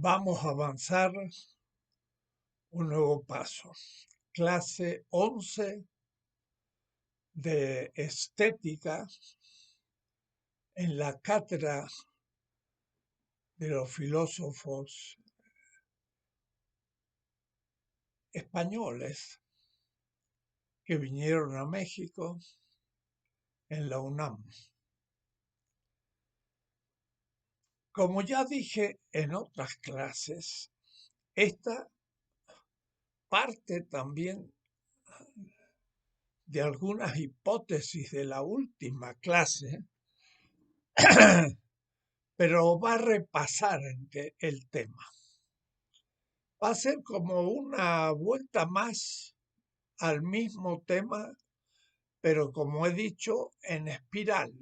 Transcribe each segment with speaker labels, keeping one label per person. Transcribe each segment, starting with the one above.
Speaker 1: Vamos a avanzar un nuevo paso. Clase 11 de estética en la cátedra de los filósofos españoles que vinieron a México en la UNAM. Como ya dije en otras clases, esta parte también de algunas hipótesis de la última clase, pero va a repasar el tema. Va a ser como una vuelta más al mismo tema, pero como he dicho, en espiral.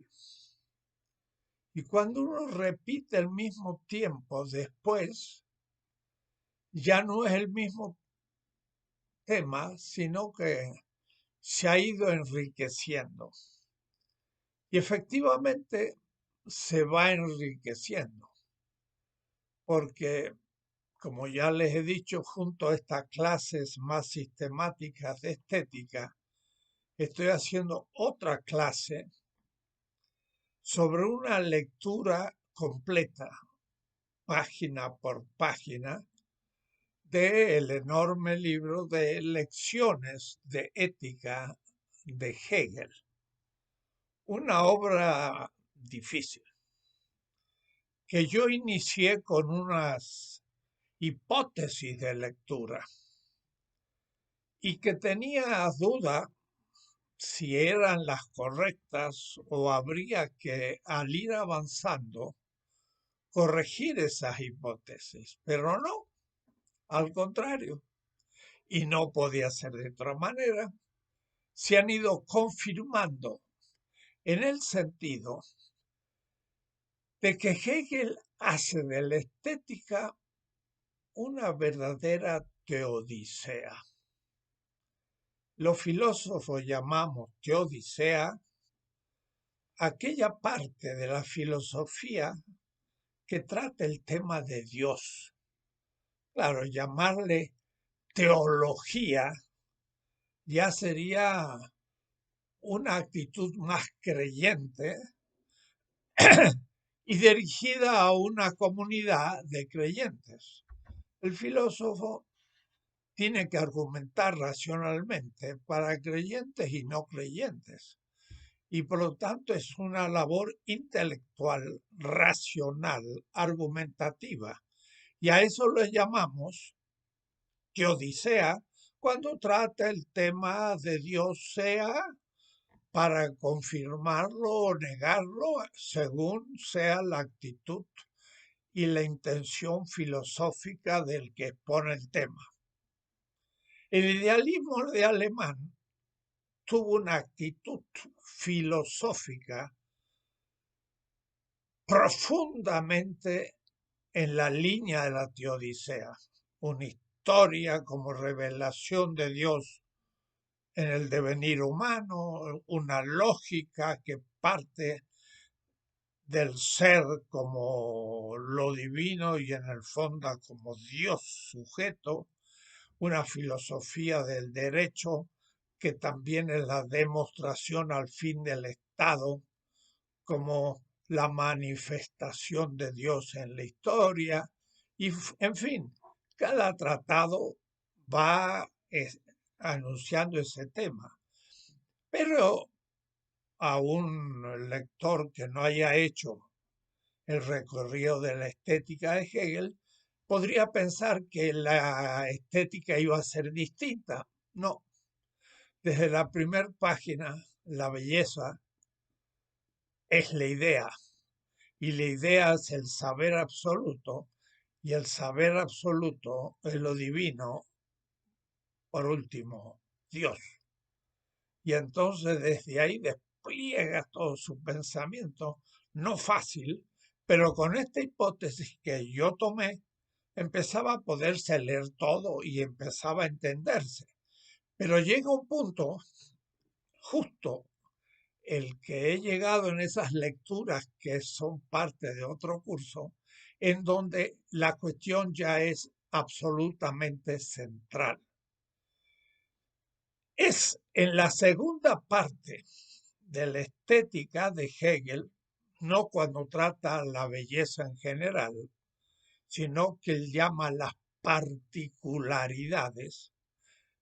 Speaker 1: Y cuando uno repite el mismo tiempo después, ya no es el mismo tema, sino que se ha ido enriqueciendo. Y efectivamente se va enriqueciendo, porque, como ya les he dicho, junto a estas clases más sistemáticas de estética, estoy haciendo otra clase sobre una lectura completa, página por página, del enorme libro de Lecciones de Ética de Hegel. Una obra difícil, que yo inicié con unas hipótesis de lectura y que tenía duda si eran las correctas o habría que, al ir avanzando, corregir esas hipótesis, pero no, al contrario, y no podía ser de otra manera, se han ido confirmando en el sentido de que Hegel hace de la estética una verdadera teodicea. Los filósofos llamamos teodicea aquella parte de la filosofía que trata el tema de Dios. Claro, llamarle teología ya sería una actitud más creyente y dirigida a una comunidad de creyentes. El filósofo tiene que argumentar racionalmente para creyentes y no creyentes. Y por lo tanto es una labor intelectual, racional, argumentativa. Y a eso lo llamamos teodicea cuando trata el tema de Dios, sea para confirmarlo o negarlo según sea la actitud y la intención filosófica del que expone el tema. El idealismo de alemán tuvo una actitud filosófica profundamente en la línea de la teodicea, una historia como revelación de Dios en el devenir humano, una lógica que parte del ser como lo divino y en el fondo como Dios sujeto, una filosofía del derecho que también es la demostración al fin del Estado como la manifestación de Dios en la historia y, en fin, cada tratado va anunciando ese tema. Pero a un lector que no haya hecho el recorrido de la estética de Hegel, podría pensar que la estética iba a ser distinta. No, desde la primera página, la belleza es la idea, y la idea es el saber absoluto, y el saber absoluto es lo divino, por último, Dios. Y entonces desde ahí despliega todo su pensamiento, no fácil, pero con esta hipótesis que yo tomé, empezaba a poderse leer todo y empezaba a entenderse. Pero llega un punto, justo el que he llegado en esas lecturas que son parte de otro curso, en donde la cuestión ya es absolutamente central. Es en la segunda parte de la estética de Hegel, no cuando trata la belleza en general, sino que él llama las particularidades.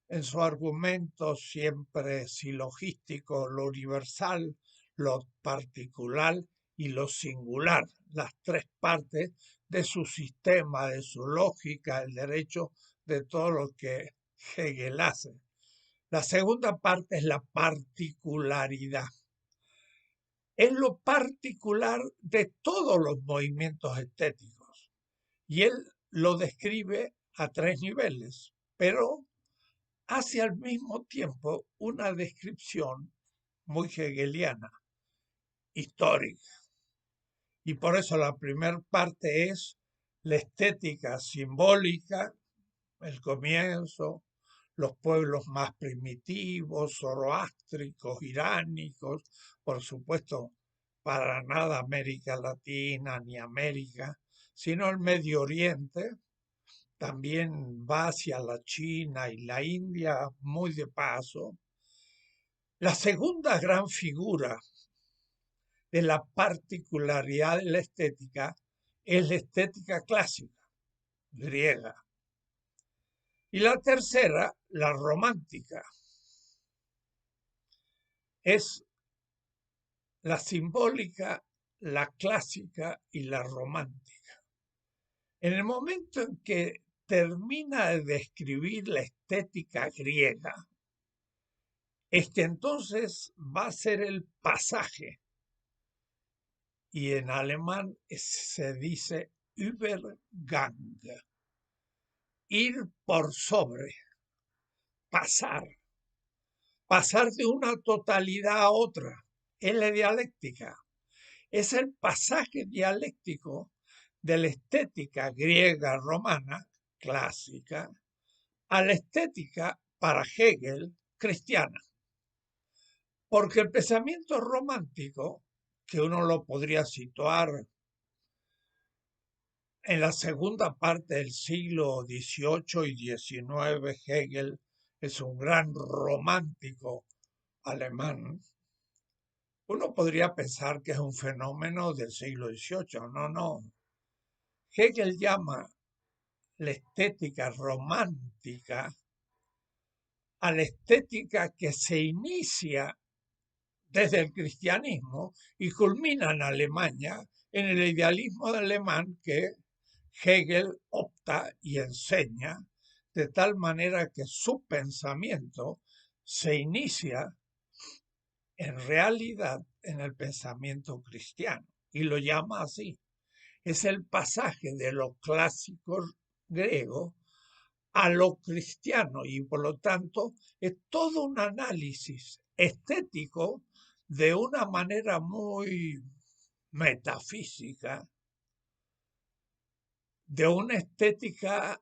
Speaker 1: En su argumento siempre silogístico, lo universal, lo particular y lo singular, las tres partes de su sistema, de su lógica, el derecho, de todo lo que Hegel hace. La segunda parte es la particularidad. Es lo particular de todos los movimientos estéticos. Y él lo describe a tres niveles, pero hace al mismo tiempo una descripción muy hegeliana, histórica. Y por eso la primera parte es la estética simbólica, el comienzo, los pueblos más primitivos, zoroástricos, iránicos, por supuesto, para nada América Latina ni América, sino el Medio Oriente, también va hacia la China y la India muy de paso. La segunda gran figura de la particularidad de la estética es la estética clásica, griega. Y la tercera, la romántica, es la simbólica, la clásica y la romántica. En el momento en que termina de describir la estética griega, es que entonces va a ser el pasaje, y en alemán se dice Übergang, ir por sobre, pasar, pasar de una totalidad a otra. Es la dialéctica, es el pasaje dialéctico de la estética griega romana clásica a la estética para Hegel cristiana. Porque el pensamiento romántico, que uno lo podría situar en la segunda parte del siglo XVIII y XIX, Hegel es un gran romántico alemán. Uno podría pensar que es un fenómeno del siglo XVIII. No, no. Hegel llama la estética romántica a la estética que se inicia desde el cristianismo y culmina en Alemania en el idealismo alemán que Hegel opta y enseña, de tal manera que su pensamiento se inicia en realidad en el pensamiento cristiano y lo llama así. Es el pasaje de lo clásico griego a lo cristiano y por lo tanto es todo un análisis estético de una manera muy metafísica, de una estética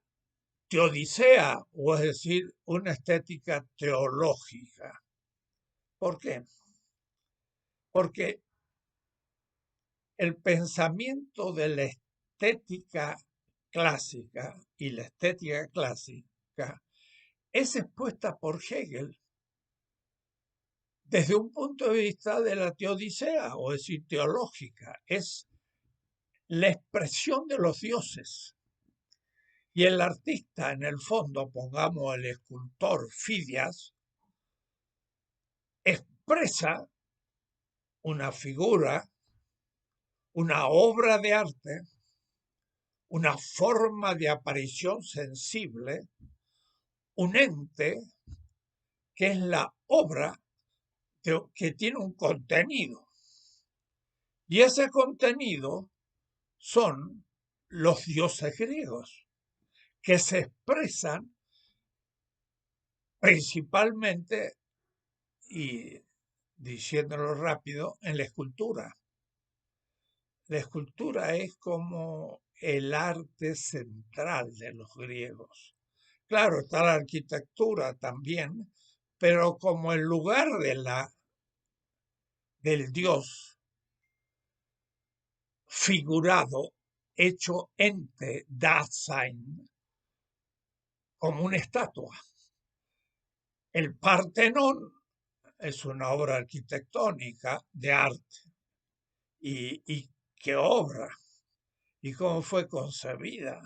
Speaker 1: teodicea, o es decir, una estética teológica. ¿Por qué? Porque el pensamiento de la estética clásica y la estética clásica es expuesta por Hegel desde un punto de vista de la teodicea, o es decir, teológica. Es la expresión de los dioses. Y el artista, en el fondo, pongamos el escultor Fidias, expresa una figura, una obra de arte, una forma de aparición sensible, un ente que es la obra que tiene un contenido. Y ese contenido son los dioses griegos, que se expresan principalmente, y diciéndolo rápido, en la escultura. La escultura es como el arte central de los griegos. Claro, está la arquitectura también, pero como el lugar del dios figurado hecho ente, Dasein, como una estatua. El Partenón es una obra arquitectónica de arte. ¿Y qué obra? ¿Y cómo fue concebida?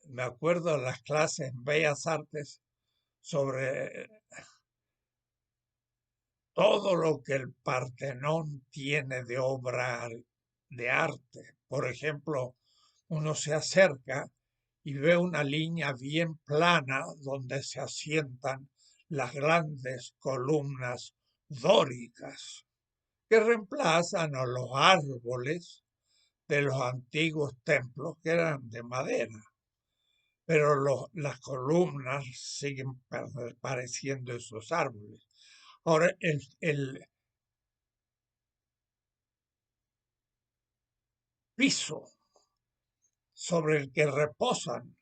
Speaker 1: Me acuerdo de las clases en Bellas Artes sobre todo lo que el Partenón tiene de obra de arte. Por ejemplo, uno se acerca y ve una línea bien plana donde se asientan las grandes columnas dóricas que reemplazan a los árboles de los antiguos templos que eran de madera. Pero las columnas siguen pareciendo esos árboles. Ahora, el piso sobre el que reposan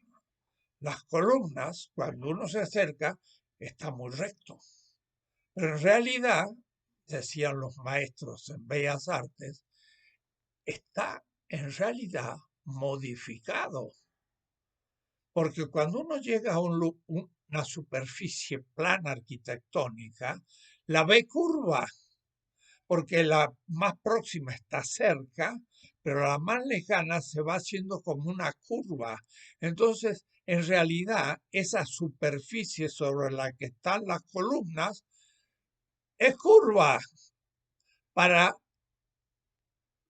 Speaker 1: las columnas, cuando uno se acerca, está muy recto. Pero en realidad, decían los maestros en Bellas Artes, está en realidad modificado. Porque cuando uno llega a una superficie plana arquitectónica, la ve curva, porque la más próxima está cerca, pero la más lejana se va haciendo como una curva. Entonces, en realidad, esa superficie sobre la que están las columnas es curva para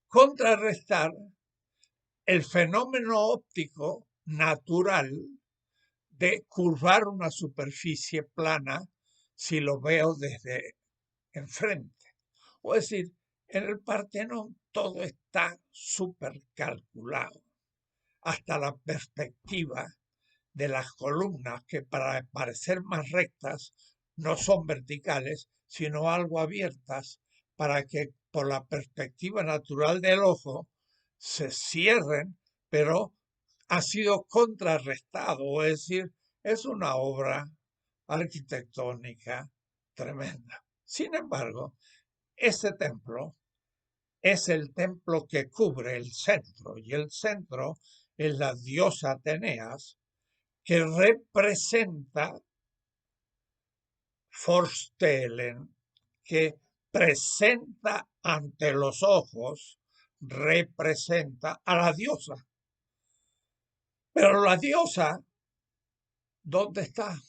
Speaker 1: contrarrestar el fenómeno óptico natural de curvar una superficie plana si lo veo desde enfrente. O es decir, en el Partenón todo está súper calculado, hasta la perspectiva de las columnas, que para parecer más rectas no son verticales, sino algo abiertas, para que por la perspectiva natural del ojo se cierren, pero ha sido contrarrestado, es decir, es una obra arquitectónica tremenda. Sin embargo, ese templo es el templo que cubre el centro, y el centro es la diosa Ateneas, que representa Forstellen, que presenta ante los ojos, representa a la diosa. Pero la diosa, ¿dónde está?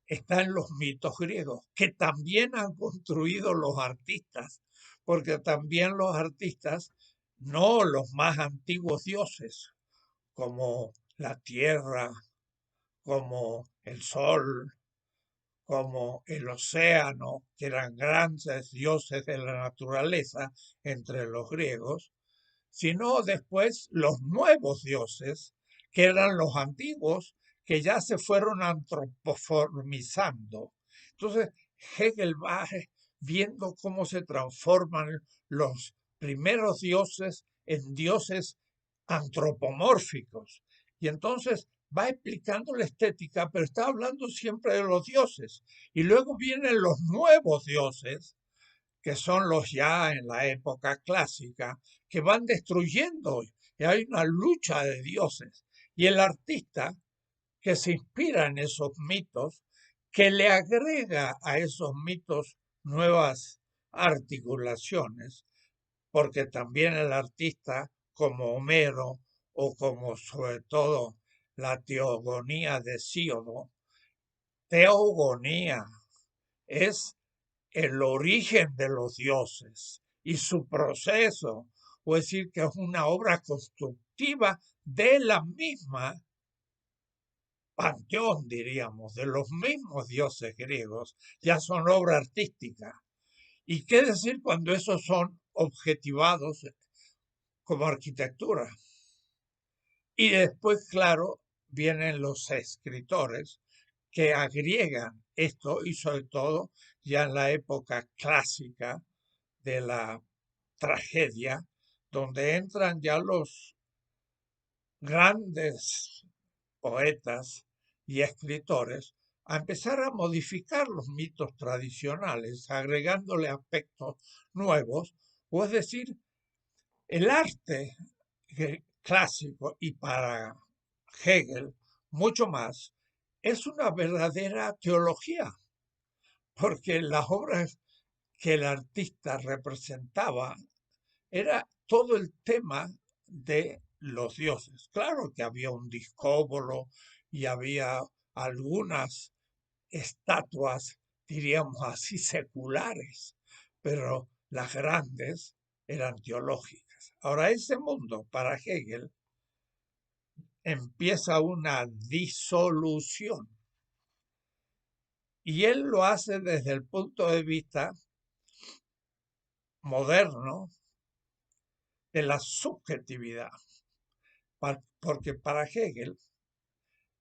Speaker 1: Está en los mitos griegos, que también han construido los artistas, porque también los artistas, no los más antiguos dioses, como la tierra, como el sol, como el océano, que eran grandes dioses de la naturaleza entre los griegos, sino después los nuevos dioses, que eran los antiguos, que ya se fueron antropoformizando. Entonces, Hegel va viendo cómo se transforman los primeros dioses en dioses antropomórficos. Y entonces va explicando la estética, pero está hablando siempre de los dioses. Y luego vienen los nuevos dioses, que son los ya en la época clásica, que van destruyendo, y hay una lucha de dioses. Y el artista que se inspira en esos mitos, que le agrega a esos mitos nuevas articulaciones, porque también el artista, como Homero o como sobre todo la teogonía de Hesíodo, teogonía es el origen de los dioses y su proceso, o es decir, que es una obra constructiva de la misma panteón, diríamos, de los mismos dioses griegos, ya son obra artística. ¿Y qué decir cuando esos son objetivados como arquitectura? Y después, claro, vienen los escritores que agregan esto, y sobre todo ya en la época clásica de la tragedia, donde entran ya los grandes poetas y escritores a empezar a modificar los mitos tradicionales, agregándole aspectos nuevos, o es decir, el arte clásico y para Hegel mucho más, es una verdadera teología, porque las obras que el artista representaba era todo el tema de los dioses. Claro que había un discóbolo y había algunas estatuas, diríamos así, seculares, pero las grandes eran teológicas. Ahora, ese mundo para Hegel empieza una disolución y él lo hace desde el punto de vista moderno de la subjetividad, porque para Hegel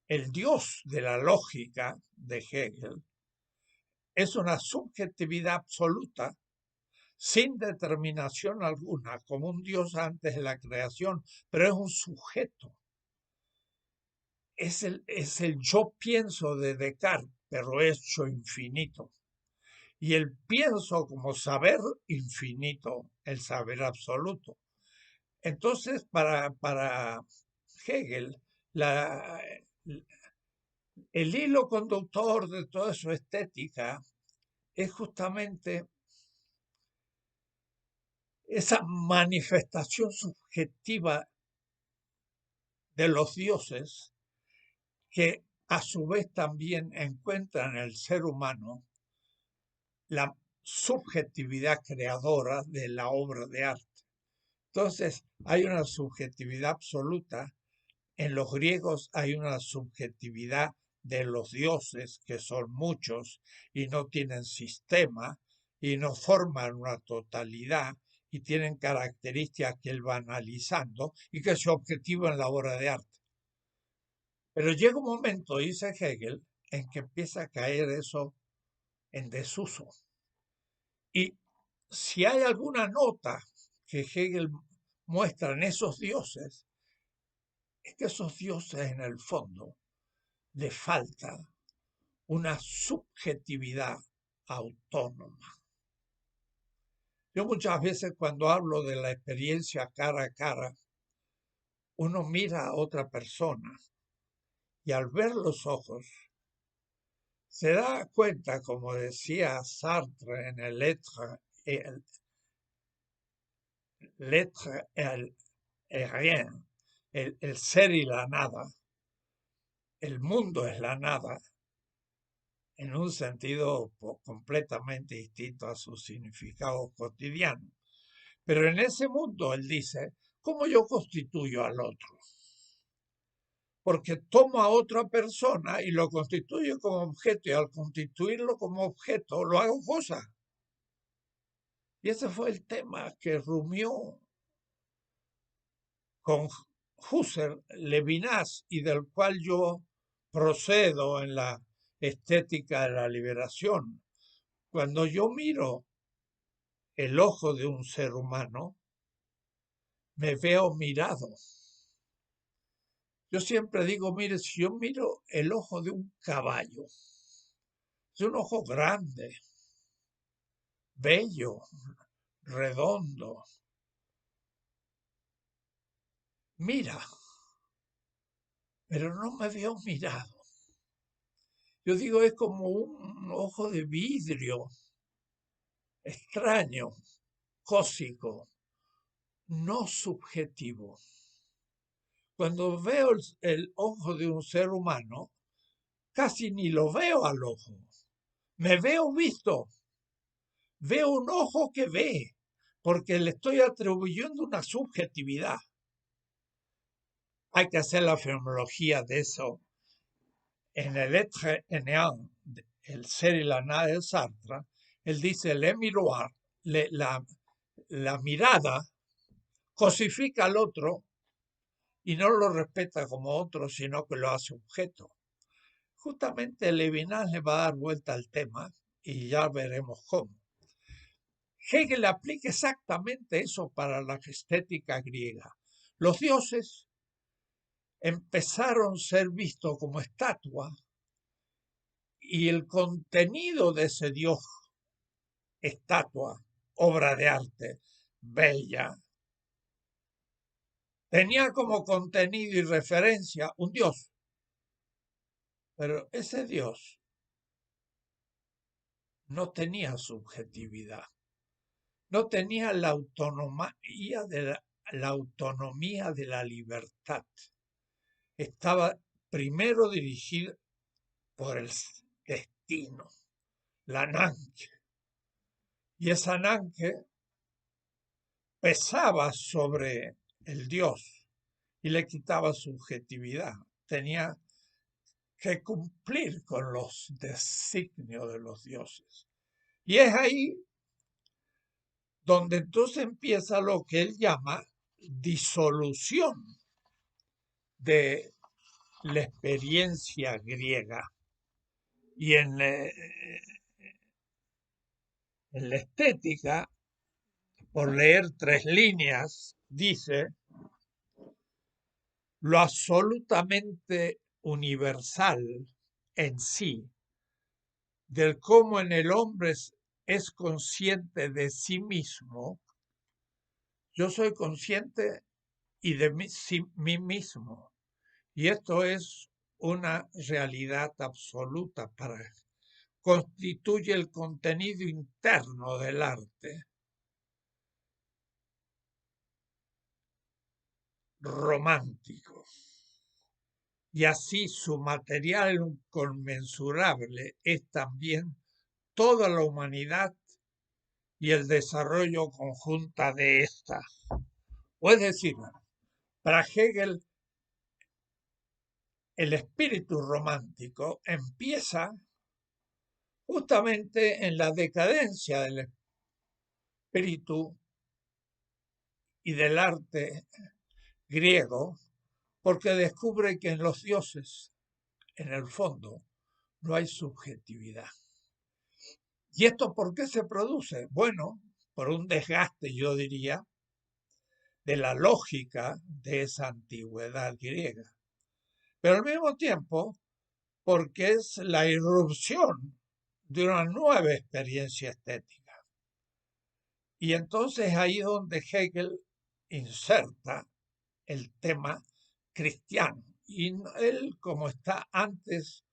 Speaker 1: el Dios de la lógica de Hegel es una subjetividad absoluta sin determinación alguna, como un Dios antes de la creación, pero es un sujeto. Es el yo pienso de Descartes, pero hecho infinito. Y el pienso como saber infinito, el saber absoluto. Entonces, para Hegel, el hilo conductor de toda su estética es justamente esa manifestación subjetiva de los dioses que a su vez también encuentran en el ser humano la subjetividad creadora de la obra de arte. Entonces, hay una subjetividad absoluta. En los griegos hay una subjetividad de los dioses, que son muchos y no tienen sistema y no forman una totalidad y tienen características que él va analizando y que se objetivan en la obra de arte. Pero llega un momento, dice Hegel, en que empieza a caer eso en desuso. Y si hay alguna nota que Hegel muestra en esos dioses, es que esos dioses en el fondo le falta una subjetividad autónoma. Yo muchas veces cuando hablo de la experiencia cara a cara, uno mira a otra persona y al ver los ojos se da cuenta, como decía Sartre en el el rien, el ser y la nada, el mundo es la nada, en un sentido completamente distinto a su significado cotidiano. Pero en ese mundo, él dice, ¿cómo yo constituyo al otro? Porque tomo a otra persona y lo constituyo como objeto, y al constituirlo como objeto lo hago cosa. Y ese fue el tema que rumió con Husserl, Levinas, y del cual yo procedo en la estética de la liberación. Cuando yo miro el ojo de un ser humano, me veo mirado. Yo siempre digo, mire, si yo miro el ojo de un caballo, es un ojo grande, bello, redondo. Mira, pero no me veo mirado. Yo digo, es como un ojo de vidrio, extraño, cósico, no subjetivo. Cuando veo el ojo de un ser humano, casi ni lo veo al ojo. Me veo visto. Veo un ojo que ve, porque le estoy atribuyendo una subjetividad. Hay que hacer la fenomenología de eso. En el Être et Néant, el ser y la nada de Sartre, él dice, le miroir, la mirada cosifica al otro y no lo respeta como otro, sino que lo hace objeto. Justamente Levinas le va a dar vuelta al tema y ya veremos cómo. Hegel aplica exactamente eso para la estética griega. Los dioses empezaron a ser vistos como estatua y el contenido de ese dios estatua, obra de arte, bella, Tenía como contenido y referencia un Dios, pero ese Dios no tenía subjetividad, no tenía la autonomía la autonomía de la libertad. Estaba primero dirigido por el destino, la Nanke. Y esa Nanke pesaba sobre el Dios y le quitaba subjetividad. Tenía que cumplir con los designios de los dioses. Y es ahí donde entonces empieza lo que él llama disolución de la experiencia griega. Y en la estética, por leer 3 líneas, dice lo absolutamente universal en sí, del cómo en el hombre es consciente de sí mismo. Yo soy consciente y de mí mismo. Y esto es una realidad absoluta constituye el contenido interno del arte romántico. Y así su material inconmensurable es también toda la humanidad y el desarrollo conjunta de esta. O es decir, para Hegel, el espíritu romántico empieza justamente en la decadencia del espíritu y del arte griego, porque descubre que en los dioses, en el fondo, no hay subjetividad. ¿Y esto por qué se produce? Bueno, por un desgaste, yo diría, de la lógica de esa antigüedad griega. Pero al mismo tiempo, porque es la irrupción de una nueva experiencia estética. Y entonces ahí es donde Hegel inserta el tema cristiano. Y él, como está antes,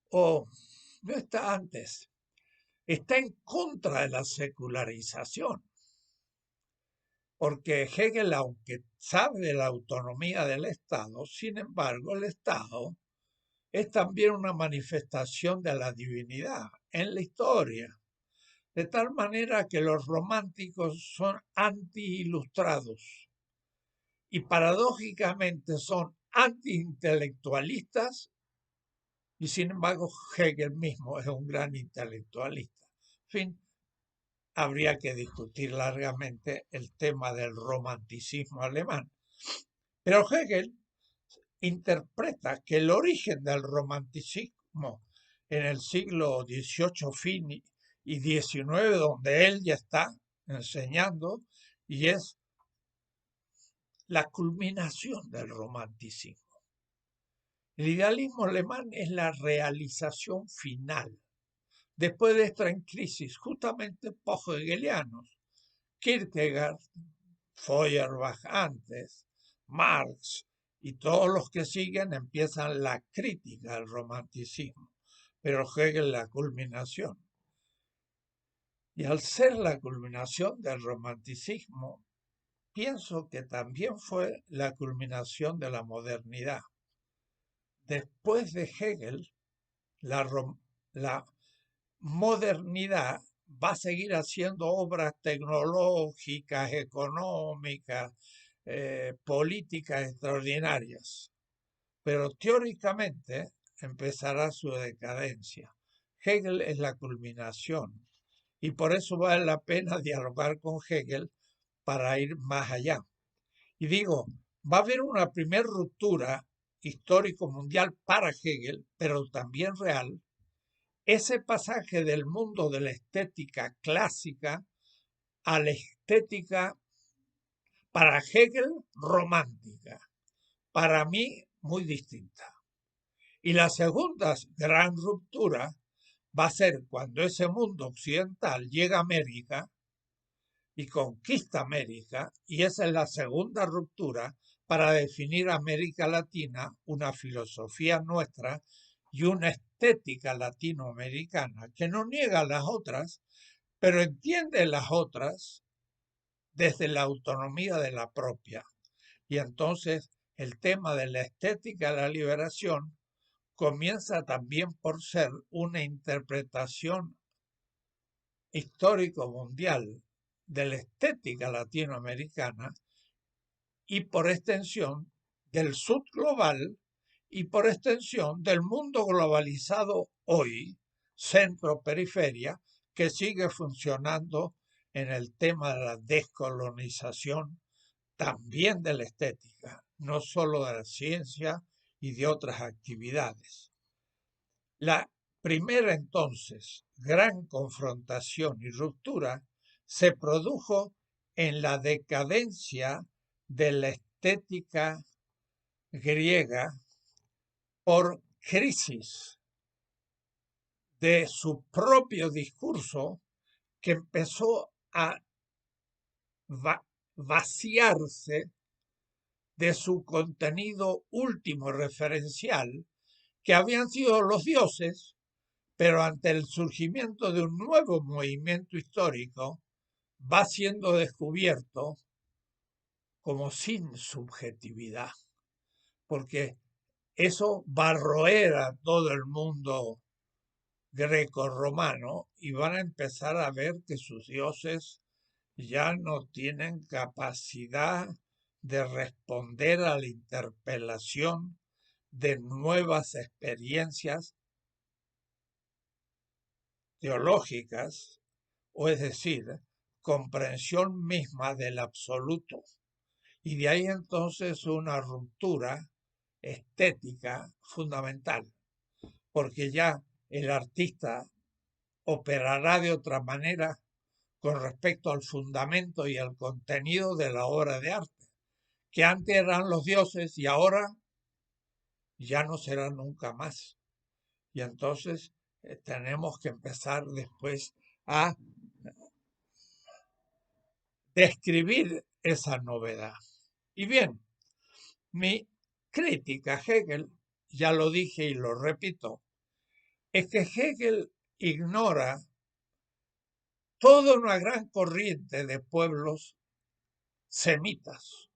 Speaker 1: o no está antes, está en contra de la secularización. Porque Hegel, aunque sabe de la autonomía del Estado, sin embargo, el Estado es también una manifestación de la divinidad en la historia. De tal manera que los románticos son anti-ilustrados y paradójicamente son anti-intelectualistas y sin embargo Hegel mismo es un gran intelectualista. En fin, habría que discutir largamente el tema del romanticismo alemán. Pero Hegel interpreta que el origen del romanticismo en el siglo XVIII fin y XIX, donde él ya está enseñando, y es la culminación del romanticismo. El idealismo alemán es la realización final. Después de estar en crisis, justamente post-hegelianos, Kierkegaard, Feuerbach antes, Marx y todos los que siguen empiezan la crítica al romanticismo, pero Hegel la culminación. Y al ser la culminación del romanticismo, pienso que también fue la culminación de la modernidad. Después de Hegel, la modernidad va a seguir haciendo obras tecnológicas, económicas, políticas extraordinarias, pero teóricamente empezará su decadencia. Hegel es la culminación y por eso vale la pena dialogar con Hegel para ir más allá. Y digo, va a haber una primera ruptura histórico mundial para Hegel, pero también real, ese pasaje del mundo de la estética clásica a la estética para Hegel romántica, para mí muy distinta. Y la segunda gran ruptura va a ser cuando ese mundo occidental llega a América y conquista América, y esa es la segunda ruptura para definir América Latina, una filosofía nuestra y una estética latinoamericana que no niega las otras, pero entiende las otras desde la autonomía de la propia. Y entonces el tema de la estética de la liberación comienza también por ser una interpretación histórico mundial de la estética latinoamericana y por extensión del sur global y por extensión del mundo globalizado hoy, centro-periferia, que sigue funcionando en el tema de la descolonización, también de la estética, no solo de la ciencia y de otras actividades. La primera entonces gran confrontación y ruptura se produjo en la decadencia de la estética griega por crisis de su propio discurso que empezó a vaciarse de su contenido último referencial, que habían sido los dioses, pero ante el surgimiento de un nuevo movimiento histórico va siendo descubierto como sin subjetividad, porque eso va a roer a todo el mundo greco-romano y van a empezar a ver que sus dioses ya no tienen capacidad de responder a la interpelación de nuevas experiencias teológicas, o es decir, comprensión misma del absoluto. Y de ahí entonces una ruptura estética fundamental, porque ya el artista operará de otra manera con respecto al fundamento y al contenido de la obra de arte, que antes eran los dioses y ahora ya no serán nunca más. Y entonces tenemos que empezar después a describir esa novedad. Y bien, mi crítica a Hegel, ya lo dije y lo repito, es que Hegel ignora toda una gran corriente de pueblos semitas.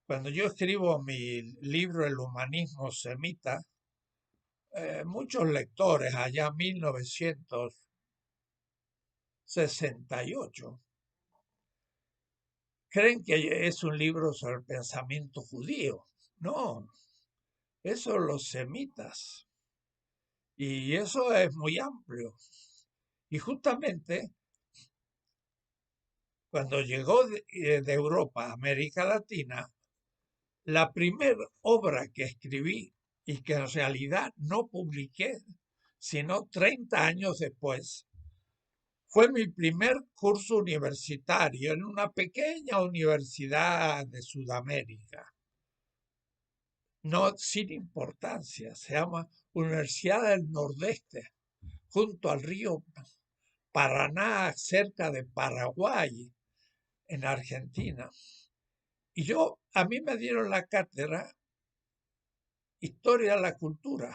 Speaker 1: Cuando yo escribo mi libro El humanismo semita, muchos lectores allá en 1968 creen que es un libro sobre el pensamiento judío. No, eso son los semitas. Y eso es muy amplio. Y justamente cuando llegó de Europa a América Latina, la primera obra que escribí y que en realidad no publiqué, sino 30 años después, fue mi primer curso universitario en una pequeña universidad de Sudamérica, no sin importancia, se llama Universidad del Nordeste, junto al río Paraná, cerca de Paraguay, en Argentina. Y a mí me dieron la cátedra Historia de la Cultura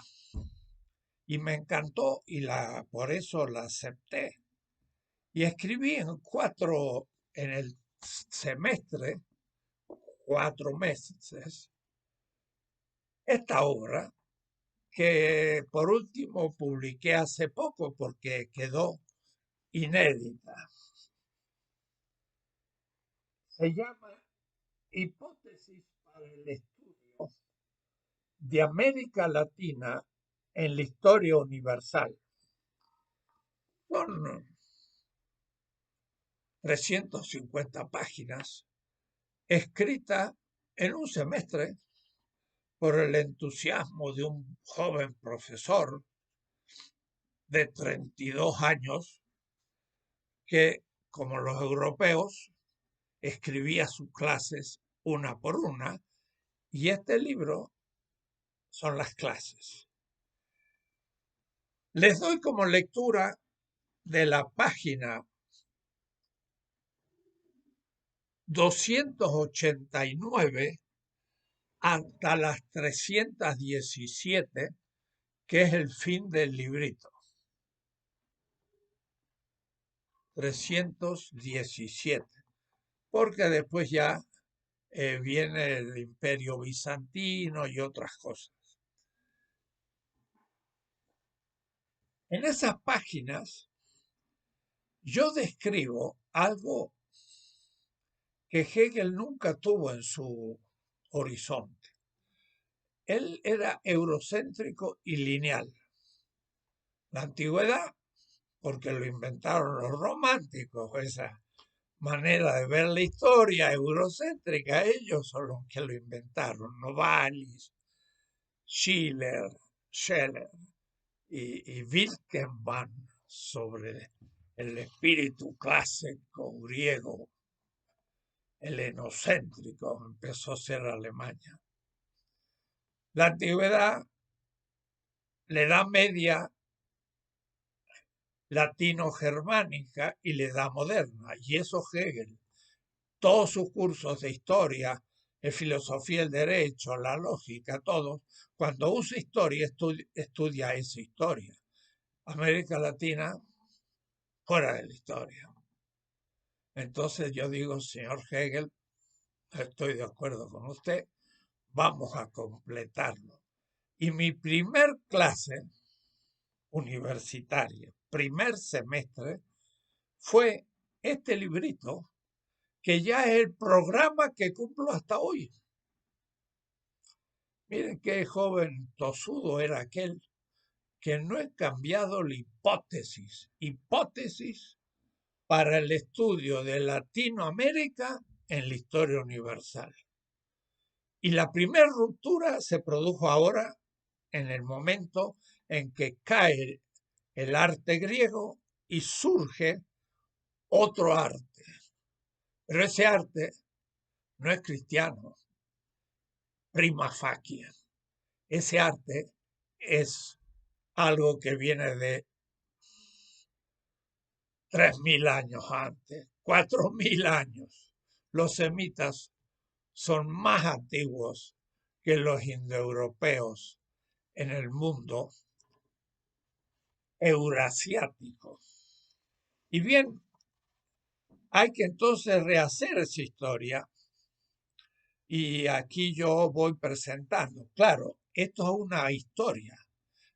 Speaker 1: y me encantó y por eso la acepté. Y escribí en el semestre, 4 meses, esta obra que por último publiqué hace poco porque quedó inédita. Se llama Hipótesis para el estudio de América Latina en la historia universal. Son 350 páginas, escrita en un semestre por el entusiasmo de un joven profesor de 32 años que, como los europeos, escribía sus clases una por una, y este libro son las clases. Les doy como lectura de la página 289 hasta las 317, que es el fin del librito. 317, porque después ya viene el Imperio Bizantino y otras cosas. En esas páginas yo describo algo que Hegel nunca tuvo en su horizonte. Él era eurocéntrico y lineal. La antigüedad, porque lo inventaron los románticos, esa manera de ver la historia eurocéntrica, ellos son los que lo inventaron, Novalis, Schiller, Scheler y Wittgenstein sobre el espíritu clásico griego, helenocéntrico, empezó a ser Alemania. La antigüedad, la Edad Media latino-germánica y la Edad Moderna, y eso Hegel. Todos sus cursos de historia, de filosofía del derecho, la lógica, todos, cuando usa historia, estudia esa historia. América Latina, fuera de la historia. Entonces yo digo, señor Hegel, estoy de acuerdo con usted, vamos a completarlo. Y mi primer clase universitaria, primer semestre, fue este librito, que ya es el programa que cumplo hasta hoy. Miren qué joven tosudo era aquel, que no he cambiado la hipótesis para el estudio de Latinoamérica en la historia universal. Y la primera ruptura se produjo ahora, en el momento en que cae el arte griego y surge otro arte. Pero ese arte no es cristiano, prima facie. Ese arte es algo que viene de 3.000 años antes, 4.000 años. Los semitas son más antiguos que los indoeuropeos en el mundo eurasiático. Y bien, hay que entonces rehacer esa historia, y aquí yo voy presentando. Claro, esto es una historia,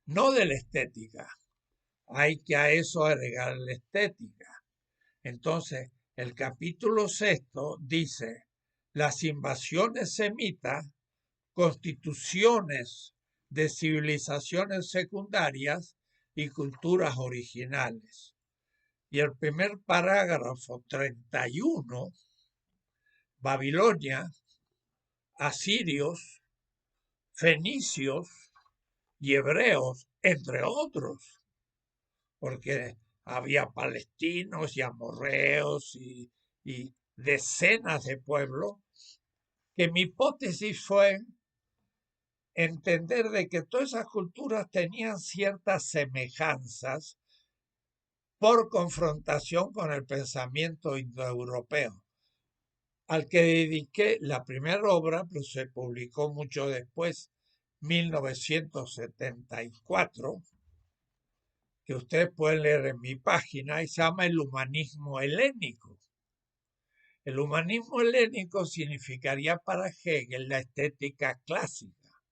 Speaker 1: no de la estética. Hay que a eso agregar la estética. Entonces, el capítulo 6 dice: las invasiones semitas, constituciones de civilizaciones secundarias y culturas originales. Y el primer parágrafo 31, Babilonia, asirios, fenicios y hebreos, entre otros, porque había palestinos y amorreos y decenas de pueblos, que mi hipótesis fue entender de que todas esas culturas tenían ciertas semejanzas por confrontación con el pensamiento indoeuropeo, al que dediqué la primera obra, pero se publicó mucho después, 1974, que ustedes pueden leer en mi página, y se llama El humanismo helénico. El humanismo helénico significaría para Hegel la estética clásica,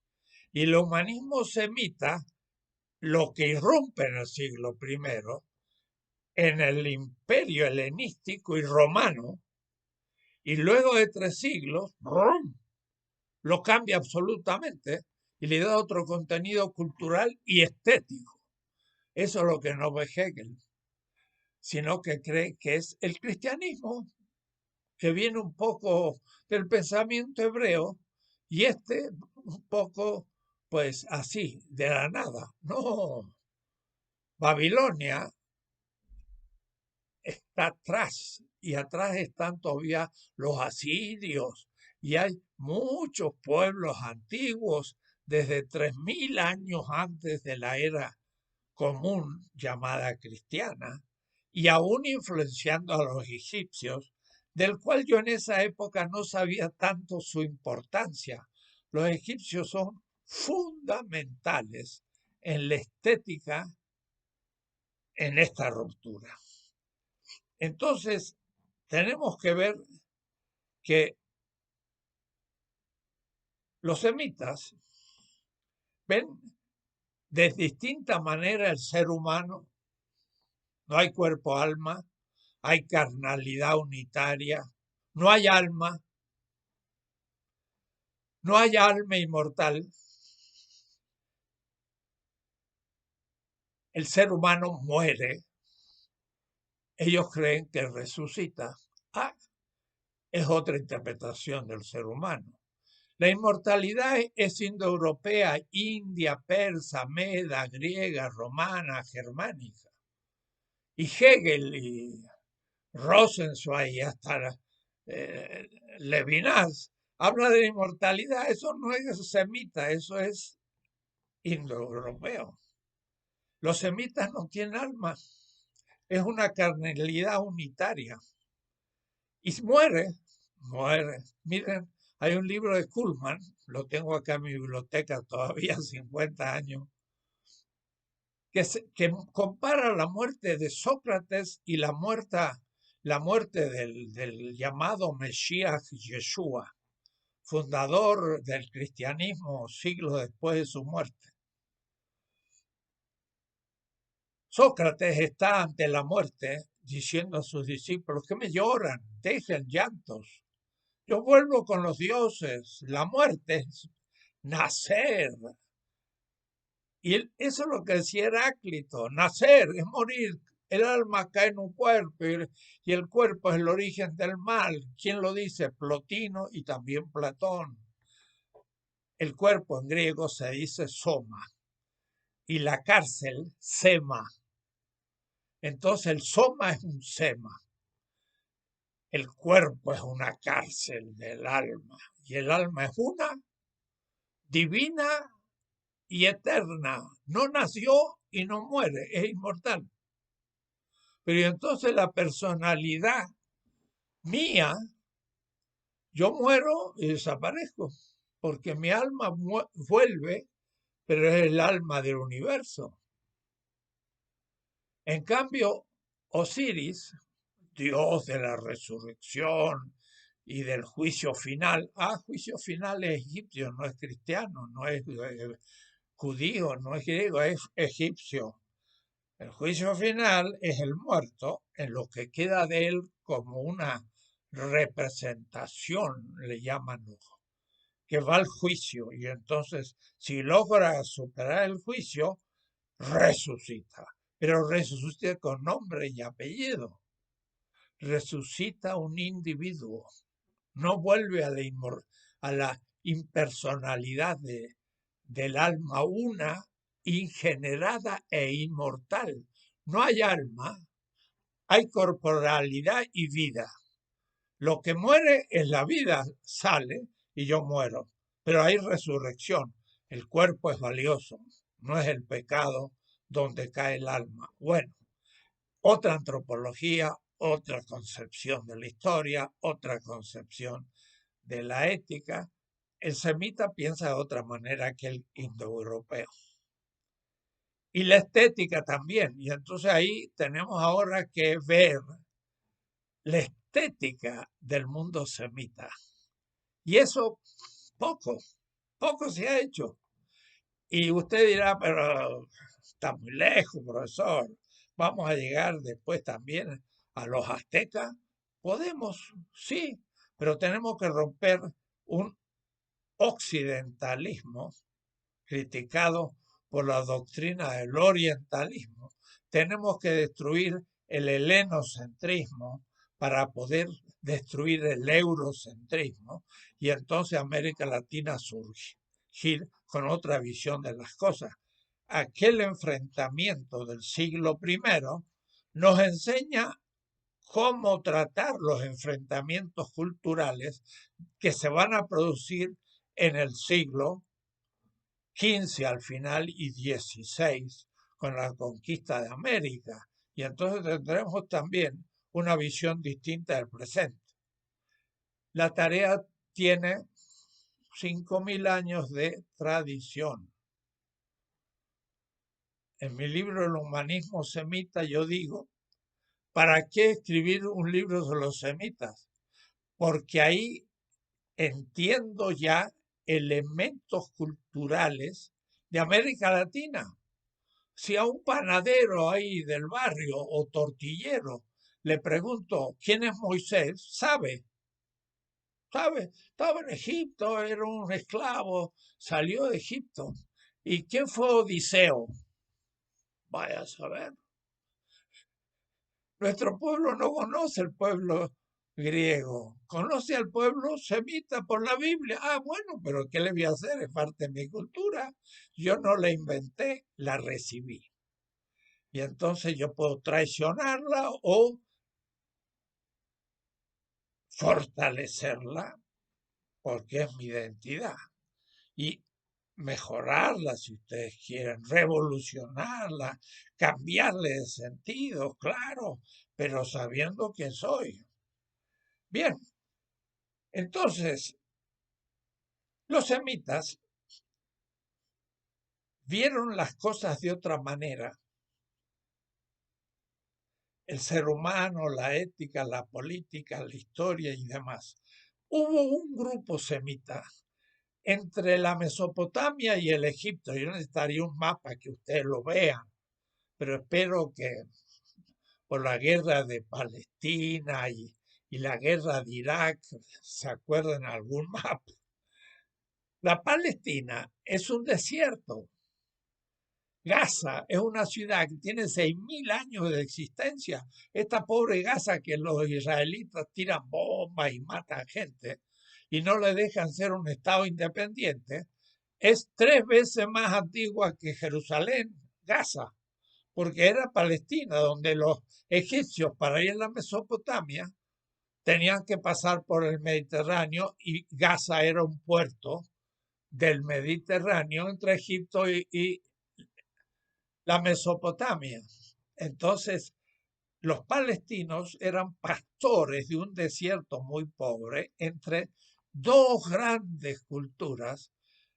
Speaker 1: y el humanismo semita, lo que irrumpe en el siglo I, en el imperio helenístico y romano, y luego de 3 siglos, ¡rum!, lo cambia absolutamente y le da otro contenido cultural y estético. Eso es lo que no ve Hegel, sino que cree que es el cristianismo, que viene un poco del pensamiento hebreo, y un poco, pues así, de la nada. No, Babilonia está atrás, y atrás están todavía los asirios, y hay muchos pueblos antiguos desde 3.000 años antes de la era común llamada cristiana, y aún influenciando a los egipcios del cual yo en esa época no sabía tanto su importancia. Los egipcios son fundamentales en la estética en esta ruptura. Entonces, tenemos que ver que los semitas ven de distinta manera el ser humano. No hay cuerpo-alma, hay carnalidad unitaria, no hay alma, no hay alma inmortal. El ser humano muere. Ellos creen que resucita. Ah, es otra interpretación del ser humano. La inmortalidad es indoeuropea, india, persa, meda, griega, romana, germánica. Y Hegel y Rosenzweig y hasta Levinas habla de la inmortalidad. Eso no es semita, eso es indoeuropeo. Los semitas no tienen alma, es una carnalidad unitaria. Y muere. Miren, hay un libro de Kuhlman, lo tengo acá en mi biblioteca todavía, 50 años, que compara la muerte de Sócrates y la muerte del llamado Mesías Yeshua, fundador del cristianismo siglos después de su muerte. Sócrates está ante la muerte diciendo a sus discípulos, ¿qué me lloran? Dejen llantos. Yo vuelvo con los dioses. La muerte es nacer. Y eso es lo que decía Heráclito. Nacer es morir. El alma cae en un cuerpo y el cuerpo es el origen del mal. ¿Quién lo dice? Plotino y también Platón. El cuerpo en griego se dice soma y la cárcel sema. Entonces el soma es un sema. El cuerpo es una cárcel del alma y el alma es una, divina y eterna. No nació y no muere, es inmortal. Pero entonces la personalidad mía, yo muero y desaparezco, porque mi alma vuelve, pero es el alma del universo. En cambio, Osiris, dios de la resurrección y del juicio final, juicio final es egipcio, no es cristiano, no es judío, no es griego, es egipcio. El juicio final es el muerto en lo que queda de él como una representación, le llaman, que va al juicio y entonces si logra superar el juicio, resucita, pero resucita con nombre y apellido. Resucita un individuo, no vuelve a la impersonalidad del alma una, ingenerada e inmortal. No hay alma, hay corporalidad y vida. Lo que muere es la vida, sale y yo muero, pero hay resurrección. El cuerpo es valioso, no es el pecado donde cae el alma. Bueno, otra antropología, otra concepción de la historia, otra concepción de la ética. El semita piensa de otra manera que el indoeuropeo. Y la estética también. Y entonces ahí tenemos ahora que ver la estética del mundo semita. Y eso poco se ha hecho. Y usted dirá, pero está muy lejos, profesor. Vamos a llegar después también a los aztecas. Podemos, sí, pero tenemos que romper un occidentalismo criticado por la doctrina del orientalismo. Tenemos que destruir el helenocentrismo para poder destruir el eurocentrismo y entonces América Latina surgir con otra visión de las cosas. Aquel enfrentamiento del siglo I nos enseña cómo tratar los enfrentamientos culturales que se van a producir en el siglo XV al final y XVI con la conquista de América. Y entonces tendremos también una visión distinta del presente. La tarea tiene 5.000 años de tradición. En mi libro El humanismo semita yo digo, ¿para qué escribir un libro de los semitas? Porque ahí entiendo ya elementos culturales de América Latina. Si a un panadero ahí del barrio o tortillero le pregunto quién es Moisés, sabe, estaba en Egipto, era un esclavo, salió de Egipto. ¿Y quién fue Odiseo? Vaya a saber. Nuestro pueblo no conoce el pueblo griego, conoce al pueblo semita por la Biblia. Ah, bueno, pero ¿qué le voy a hacer? Es parte de mi cultura. Yo no la inventé, la recibí. Y entonces yo puedo traicionarla o fortalecerla porque es mi identidad. Y mejorarla si ustedes quieren, revolucionarla, cambiarle de sentido, claro, pero sabiendo quién soy. Bien, entonces los semitas vieron las cosas de otra manera. El ser humano, la ética, la política, la historia y demás. Hubo un grupo semita entre la Mesopotamia y el Egipto. Yo necesitaría un mapa que ustedes lo vean, pero espero que por la guerra de Palestina y la guerra de Irak se acuerden algún mapa. La Palestina es un desierto. Gaza es una ciudad que tiene 6.000 años de existencia. Esta pobre Gaza que los israelitas tiran bombas y matan gente y no le dejan ser un estado independiente, es 3 veces más antigua que Jerusalén, Gaza, porque era Palestina, donde los egipcios para ir a la Mesopotamia tenían que pasar por el Mediterráneo y Gaza era un puerto del Mediterráneo entre Egipto y la Mesopotamia. Entonces, los palestinos eran pastores de un desierto muy pobre entre dos grandes culturas,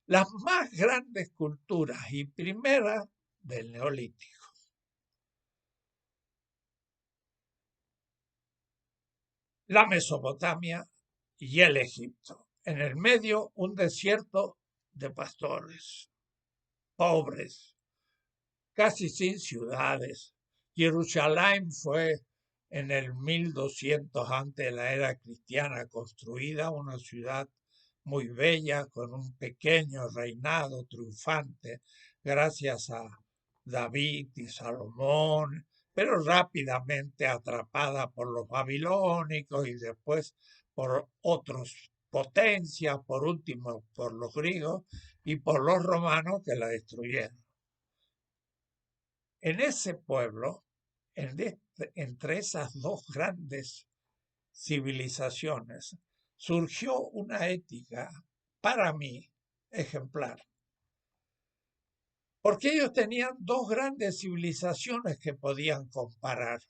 Speaker 1: las más grandes culturas y primeras del Neolítico. La Mesopotamia y el Egipto. En el medio, un desierto de pastores, pobres, casi sin ciudades. Jerusalén fue en el 1200 antes de la era cristiana construida, una ciudad muy bella con un pequeño reinado triunfante gracias a David y Salomón, pero rápidamente atrapada por los babilónicos y después por otros potencias, por último por los griegos y por los romanos que la destruyeron. En ese pueblo, entre esas dos grandes civilizaciones, surgió una ética, para mí, ejemplar. Porque ellos tenían dos grandes civilizaciones que podían comparar.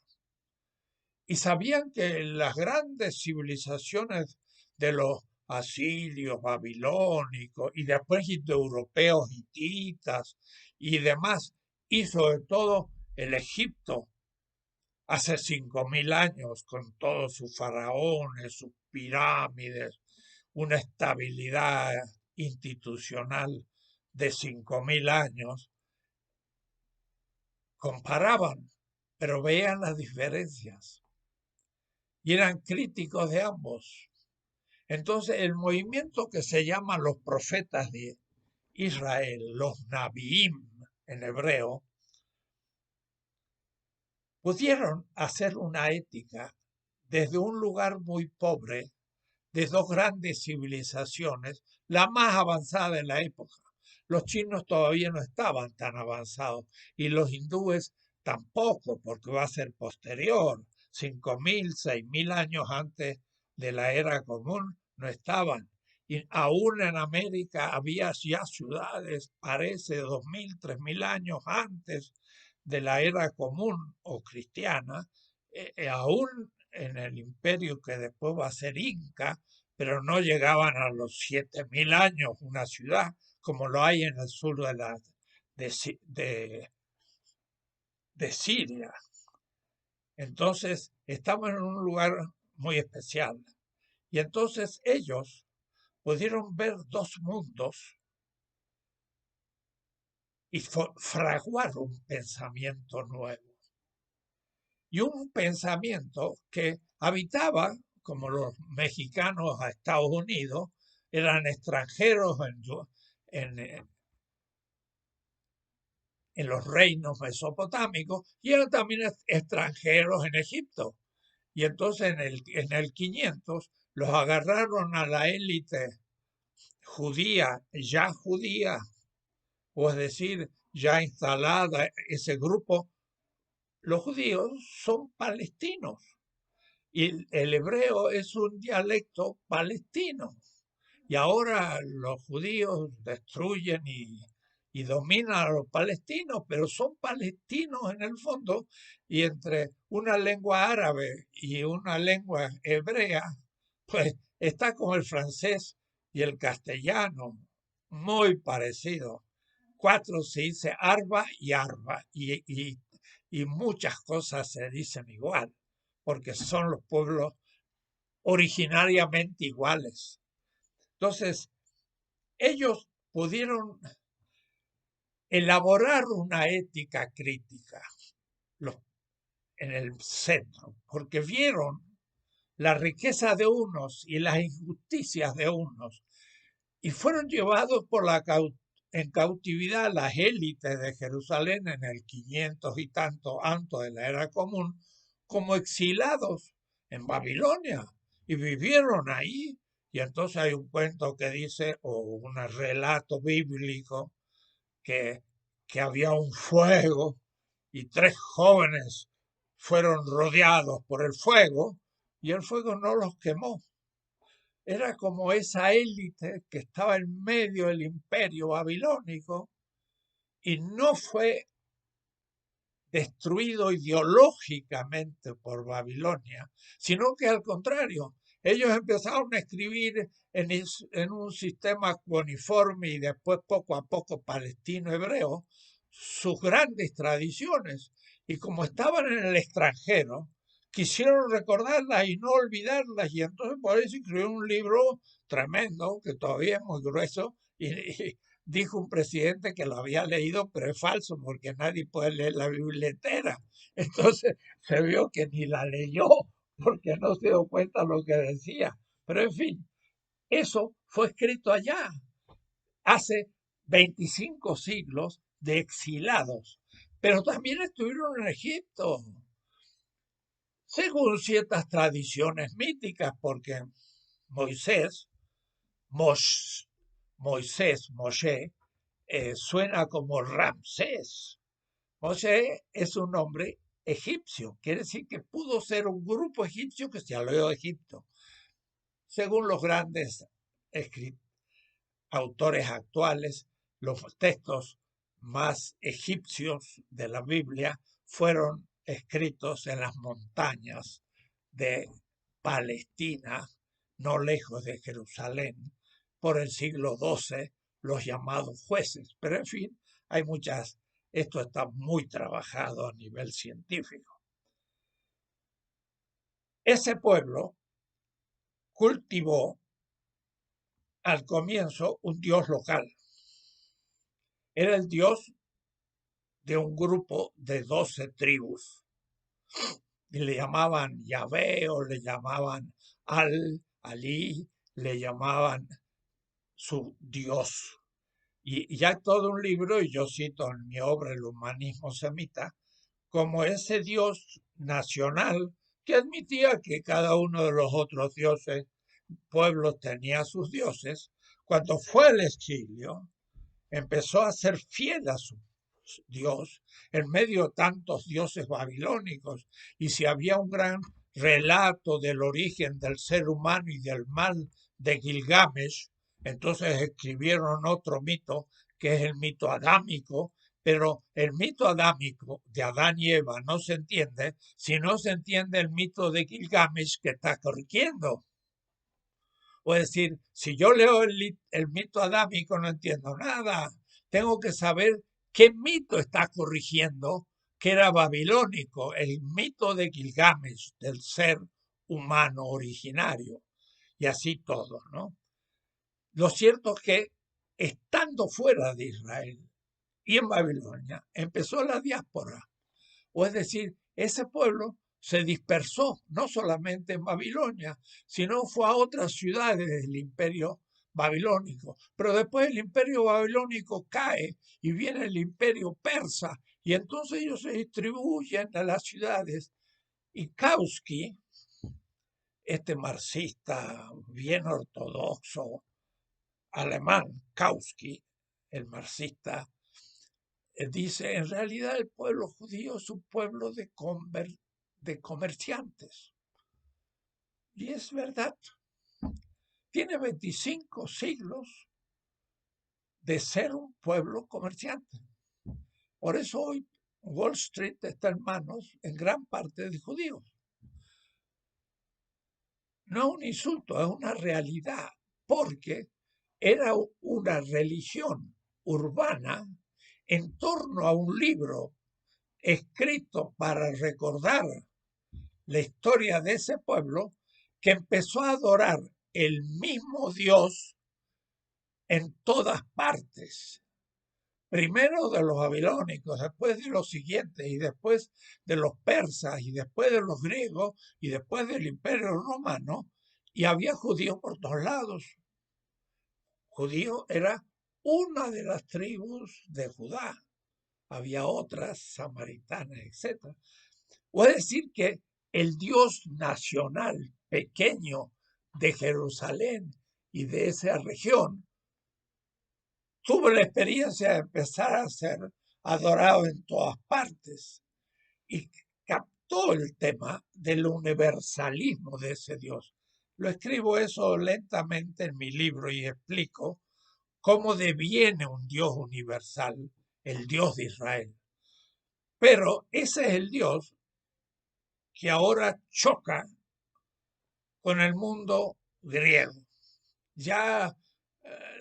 Speaker 1: Y sabían que las grandes civilizaciones de los asirios, babilónicos y después indoeuropeos, hititas y demás, y sobre todo el Egipto hace 5.000 años, con todos sus faraones, sus pirámides, una estabilidad institucional de 5.000 años, comparaban, pero veían las diferencias y eran críticos de ambos. Entonces, el movimiento que se llama los profetas de Israel, los Nabiim en hebreo, pudieron hacer una ética desde un lugar muy pobre de dos grandes civilizaciones, la más avanzada de la época. Los chinos todavía no estaban tan avanzados y los hindúes tampoco, porque va a ser posterior. 5.000, 6.000 años antes de la era común no estaban. Y aún en América había ya ciudades, parece 2.000, 3.000 años antes de la era común o cristiana, aún en el imperio que después va a ser Inca, pero no llegaban a los 7.000 años una ciudad como lo hay en el sur de, de Siria. Entonces, estamos en un lugar muy especial. Y entonces ellos pudieron ver dos mundos y fraguar un pensamiento nuevo. Y un pensamiento que habitaba, como los mexicanos a Estados Unidos, eran extranjeros en, en los reinos mesopotámicos y eran también extranjeros en Egipto. Y entonces en el 500 los agarraron a la élite judía, o es decir, ya instalada ese grupo. Los judíos son palestinos y el hebreo es un dialecto palestino. Y ahora los judíos destruyen y dominan a los palestinos, pero son palestinos en el fondo, y entre una lengua árabe y una lengua hebrea, pues está como el francés y el castellano, muy parecido. Cuatro se dice arba, y muchas cosas se dicen igual, porque son los pueblos originariamente iguales. Entonces, ellos pudieron elaborar una ética crítica en el centro, porque vieron la riqueza de unos y las injusticias de unos, y fueron llevados en cautividad las élites de Jerusalén en el 500 y tanto antes de la era común, como exilados en Babilonia, y vivieron ahí. Y entonces hay un cuento que dice, o un relato bíblico, que, que había un fuego y tres jóvenes fueron rodeados por el fuego y el fuego no los quemó. Era como esa élite que estaba en medio del imperio babilónico y no fue destruido ideológicamente por Babilonia, sino que al contrario, ellos empezaron a escribir en un sistema cuneiforme y después poco a poco palestino-hebreo sus grandes tradiciones. Y como estaban en el extranjero, quisieron recordarlas y no olvidarlas. Y entonces por eso escribió un libro tremendo, que todavía es muy grueso, y dijo un presidente que lo había leído, pero es falso porque nadie puede leer la Biblia entera. Entonces se vio que ni la leyó porque no se dio cuenta lo que decía. Pero en fin, eso fue escrito allá, hace 25 siglos de exilados. Pero también estuvieron en Egipto, según ciertas tradiciones míticas, porque Moisés, Moshe, suena como Ramsés. Moshe es un nombre egipcio, quiere decir que pudo ser un grupo egipcio que se alió a Egipto. Según los grandes autores actuales, los textos más egipcios de la Biblia fueron escritos en las montañas de Palestina, no lejos de Jerusalén, por el siglo XII, los llamados jueces. Pero en fin, hay muchas, esto está muy trabajado a nivel científico. Ese pueblo cultivó al comienzo un dios local. Era el dios de un grupo de 12 tribus. Y le llamaban Yahvé, o le llamaban Ali, le llamaban su dios. Y ya todo un libro, y yo cito en mi obra El humanismo semita, como ese dios nacional que admitía que cada uno de los otros pueblos tenía sus dioses. Cuando fue al exilio, empezó a ser fiel a su Dios en medio de tantos dioses babilónicos. Y si había un gran relato del origen del ser humano y del mal de Gilgamesh, entonces escribieron otro mito que es el mito adámico, pero el mito adámico de Adán y Eva no se entiende si no se entiende el mito de Gilgamesh que está corrigiendo. O es decir, si yo leo el mito adámico no entiendo nada. Tengo que saber qué mito está corrigiendo, que era babilónico, el mito de Gilgamesh, del ser humano originario, y así todo, ¿no? Lo cierto es que estando fuera de Israel y en Babilonia, empezó la diáspora. O es decir, ese pueblo se dispersó no solamente en Babilonia, sino fue a otras ciudades del imperio babilónico. Pero después el imperio babilónico cae y viene el imperio persa y entonces ellos se distribuyen a las ciudades. Y Kautsky, este marxista bien ortodoxo alemán, Kautsky, el marxista, dice, en realidad el pueblo judío es un pueblo de comerciantes. Y es verdad, tiene 25 siglos de ser un pueblo comerciante. Por eso hoy Wall Street está en manos en gran parte de judíos. No es un insulto, es una realidad, porque era una religión urbana en torno a un libro escrito para recordar la historia de ese pueblo que empezó a adorar el mismo Dios en todas partes. Primero de los babilónicos, después de los siguientes, y después de los persas, y después de los griegos, y después del imperio romano, y había judíos por todos lados. Judío era una de las tribus de Judá, había otras, samaritanas, etc. Puede decir que el Dios nacional pequeño de Jerusalén y de esa región tuvo la experiencia de empezar a ser adorado en todas partes y captó el tema del universalismo de ese Dios. Lo escribo eso lentamente en mi libro y explico cómo deviene un Dios universal, el Dios de Israel. Pero ese es el Dios que ahora choca con el mundo griego. Ya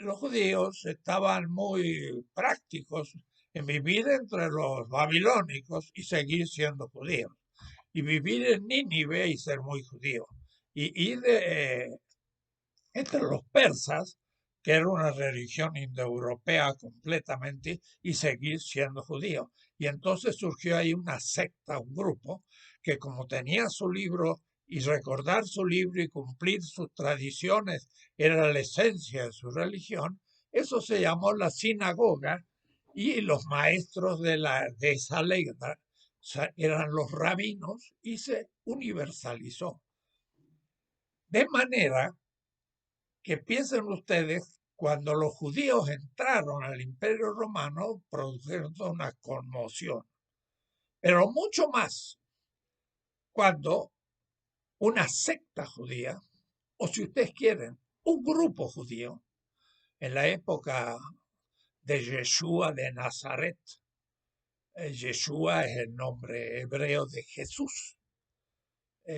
Speaker 1: los judíos estaban muy prácticos en vivir entre los babilónicos y seguir siendo judíos, y vivir en Nínive y ser muy judío, y ir entre los persas, que era una religión indoeuropea completamente, y seguir siendo judío. Y entonces surgió ahí una secta, un grupo, que como tenía su libro y recordar su libro y cumplir sus tradiciones era la esencia de su religión, eso se llamó la sinagoga, y los maestros de esa ley eran los rabinos, y se universalizó. De manera que piensen ustedes, cuando los judíos entraron al Imperio Romano, produjeron una conmoción, pero mucho más cuando una secta judía, o si ustedes quieren, un grupo judío, en la época de Yeshua de Nazaret. Yeshua es el nombre hebreo de Jesús.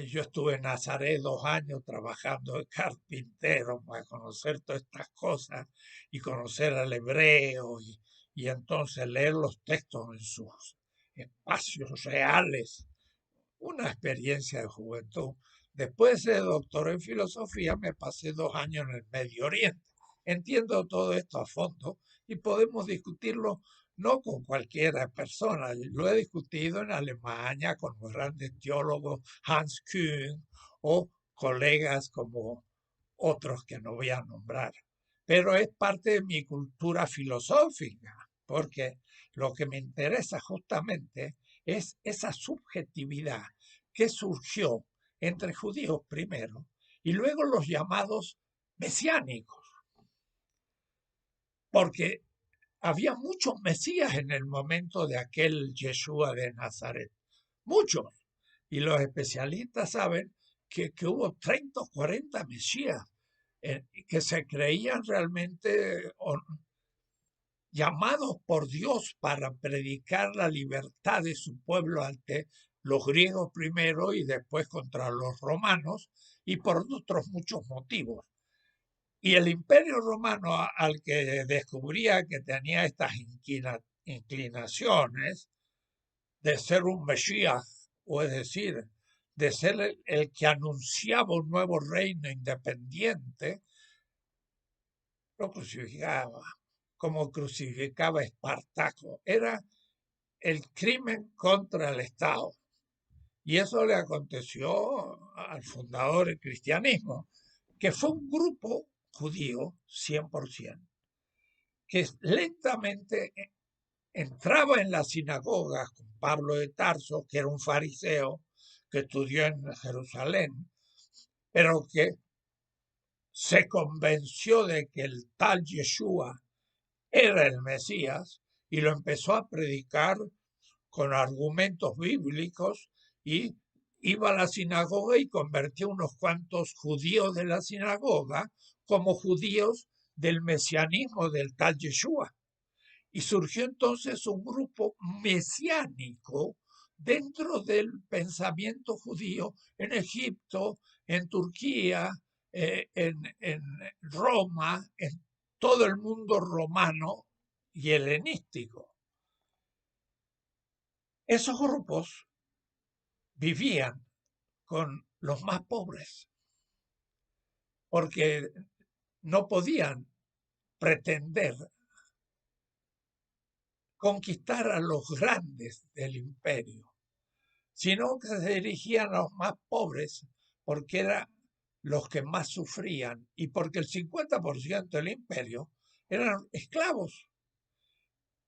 Speaker 1: Yo estuve en Nazaret 2 años trabajando de carpintero para conocer todas estas cosas y conocer al hebreo y entonces leer los textos en sus espacios reales. Una experiencia de juventud. Después de doctor en filosofía me pasé 2 años en el Medio Oriente. Entiendo todo esto a fondo y podemos discutirlo no con cualquiera persona. Lo he discutido en Alemania con los grandes teólogos Hans Kühn o colegas como otros que no voy a nombrar. Pero es parte de mi cultura filosófica, porque lo que me interesa justamente es esa subjetividad que surgió entre judíos primero y luego los llamados mesiánicos, porque había muchos mesías en el momento de aquel Yeshua de Nazaret, muchos, y los especialistas saben que hubo 30 o 40 mesías que se creían realmente llamados por Dios para predicar la libertad de su pueblo ante los griegos primero y después contra los romanos, y por otros muchos motivos. Y el Imperio Romano, al que descubría que tenía estas inclinaciones de ser un Mesías, o es decir, de ser el que anunciaba un nuevo reino independiente, lo crucificaba, como crucificaba Espartaco. Era el crimen contra el Estado. Y eso le aconteció al fundador del cristianismo, que fue un grupo judío 100%, que lentamente entraba en las sinagogas con Pablo de Tarso, que era un fariseo que estudió en Jerusalén, pero que se convenció de que el tal Yeshua era el Mesías y lo empezó a predicar con argumentos bíblicos y iba a la sinagoga y convertía unos cuantos judíos de la sinagoga como judíos del mesianismo del tal Yeshua. Y surgió entonces un grupo mesiánico dentro del pensamiento judío en Egipto, en Turquía, en Roma, en todo el mundo romano y helenístico. Esos grupos vivían con los más pobres porque no podían pretender conquistar a los grandes del imperio, sino que se dirigían a los más pobres porque eran los que más sufrían y porque el 50% del imperio eran esclavos.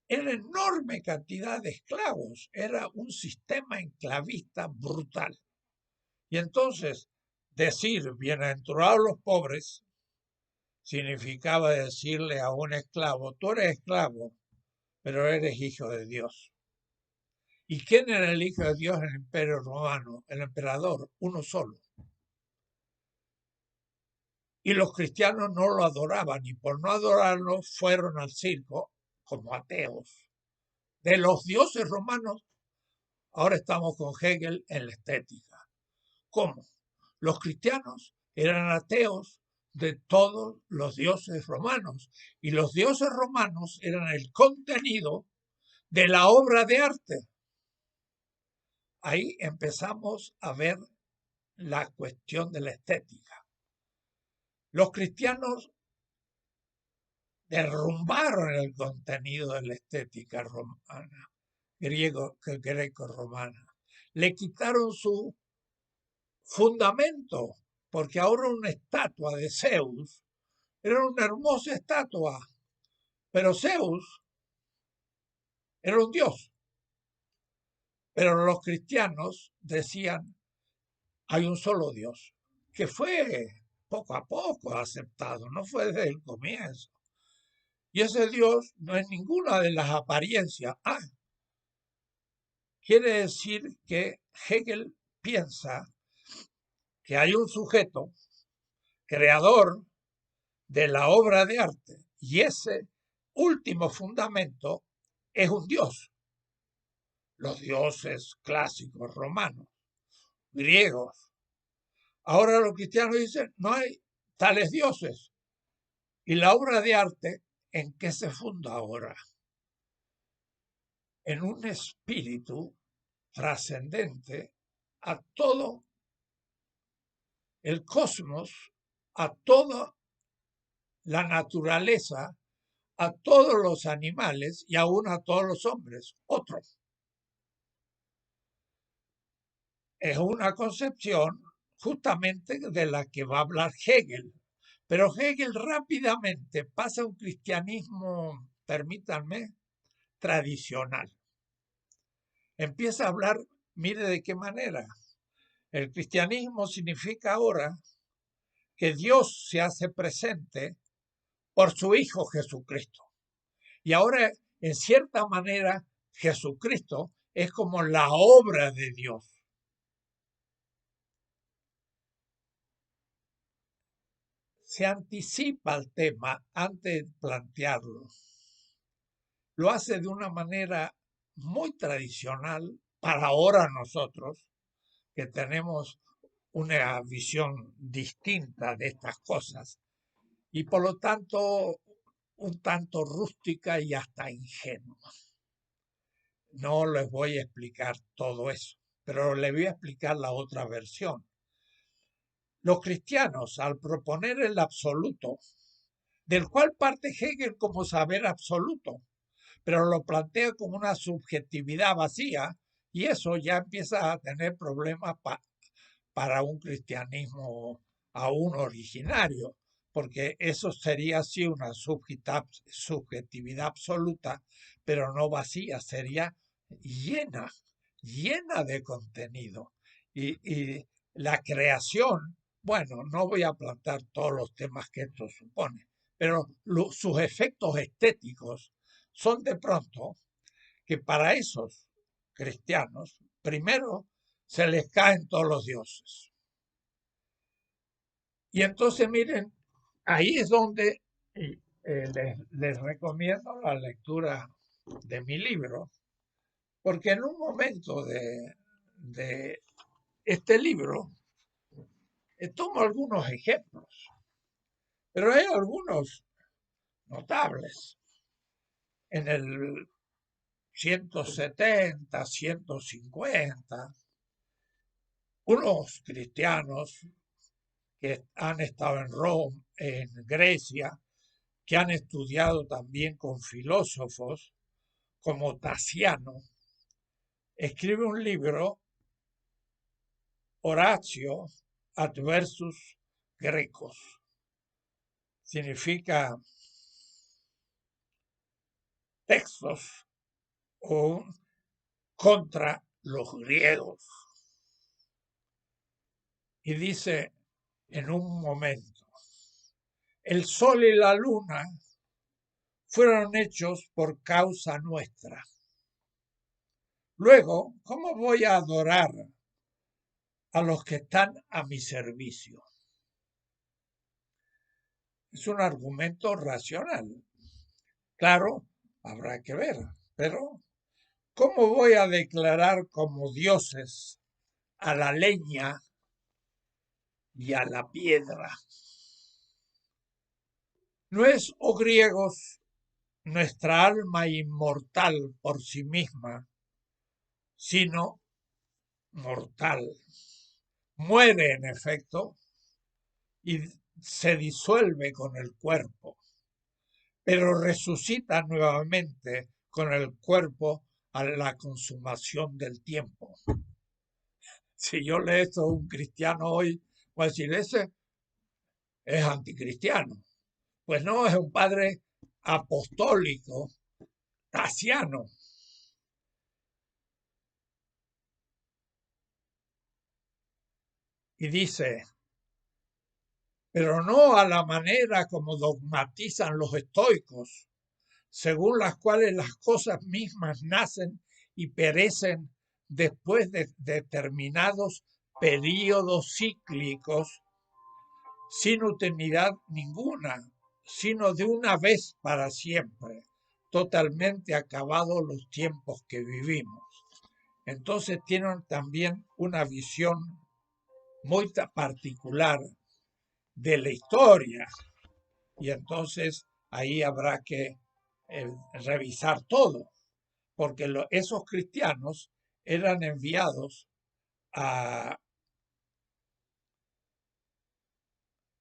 Speaker 1: Era enorme cantidad de esclavos, era un sistema enclavista brutal. Y entonces decir bienaventurados los pobres significaba decirle a un esclavo, tú eres esclavo, pero eres hijo de Dios. ¿Y quién era el hijo de Dios en el Imperio Romano? El emperador, uno solo. Y los cristianos no lo adoraban y por no adorarlo fueron al circo como ateos. De los dioses romanos, ahora estamos con Hegel en la estética. ¿Cómo? Los cristianos eran ateos de todos los dioses romanos y los dioses romanos eran el contenido de la obra de arte. Ahí empezamos a ver la cuestión de la estética. Los cristianos derrumbaron el contenido de la estética romana, greco-romana. Le quitaron su fundamento, porque ahora una estatua de Zeus era una hermosa estatua, pero Zeus era un dios. Pero los cristianos decían, hay un solo Dios, que fue poco a poco aceptado, no fue desde el comienzo. Y ese Dios no es ninguna de las apariencias. Quiere decir que Hegel piensa que hay un sujeto creador de la obra de arte y ese último fundamento es un Dios. Los dioses clásicos romanos, griegos. Ahora los cristianos dicen, no hay tales dioses. ¿Y la obra de arte en qué se funda ahora? En un espíritu trascendente a todo el cosmos, a toda la naturaleza, a todos los animales y aún a todos los hombres, otros. Es una concepción justamente de la que va a hablar Hegel. Pero Hegel rápidamente pasa a un cristianismo, permítanme, tradicional. Empieza a hablar, mire de qué manera. El cristianismo significa ahora que Dios se hace presente por su Hijo Jesucristo. Y ahora, en cierta manera, Jesucristo es como la obra de Dios. Se anticipa al tema antes de plantearlo. Lo hace de una manera muy tradicional para ahora nosotros, que tenemos una visión distinta de estas cosas. y por lo tanto un tanto rústica y hasta ingenua. No les voy a explicar todo eso, pero les voy a explicar la otra versión. Los cristianos, al proponer el absoluto, del cual parte Hegel como saber absoluto, pero lo plantea como una subjetividad vacía, y eso ya empieza a tener problemas para un cristianismo aún originario, porque eso sería así una subjetividad absoluta, pero no vacía, sería llena, llena de contenido. Y la creación, bueno, no voy a plantear todos los temas que esto supone, pero sus efectos estéticos son de pronto que para esos cristianos, primero se les caen todos los dioses. Y entonces, miren, ahí es donde les recomiendo la lectura de mi libro, porque en un momento de este libro tomo algunos ejemplos, pero hay algunos notables. En el 170, 150, unos cristianos que han estado en Roma, en Grecia, que han estudiado también con filósofos como Tasiano, escribe un libro, Horacio Adversus Grecos. Significa textos o contra los griegos. Y dice en un momento, el sol y la luna fueron hechos por causa nuestra. Luego, ¿cómo voy a adorar a los que están a mi servicio? Es un argumento racional. Claro, habrá que ver, pero ¿cómo voy a declarar como dioses a la leña y a la piedra? No es, oh griegos, nuestra alma inmortal por sí misma, sino mortal. Muere, en efecto, y se disuelve con el cuerpo, pero resucita nuevamente con el cuerpo a la consumación del tiempo. Si yo leo esto a un cristiano hoy, voy a decir, ese es anticristiano. Pues no, es un padre apostólico, tasiano. Y dice, pero no a la manera como dogmatizan los estoicos, según las cuales las cosas mismas nacen y perecen después de determinados periodos cíclicos sin utilidad ninguna, sino de una vez para siempre, totalmente acabados los tiempos que vivimos. Entonces tienen también una visión muy particular de la historia, y entonces ahí habrá que revisar todo, porque esos cristianos eran enviados a,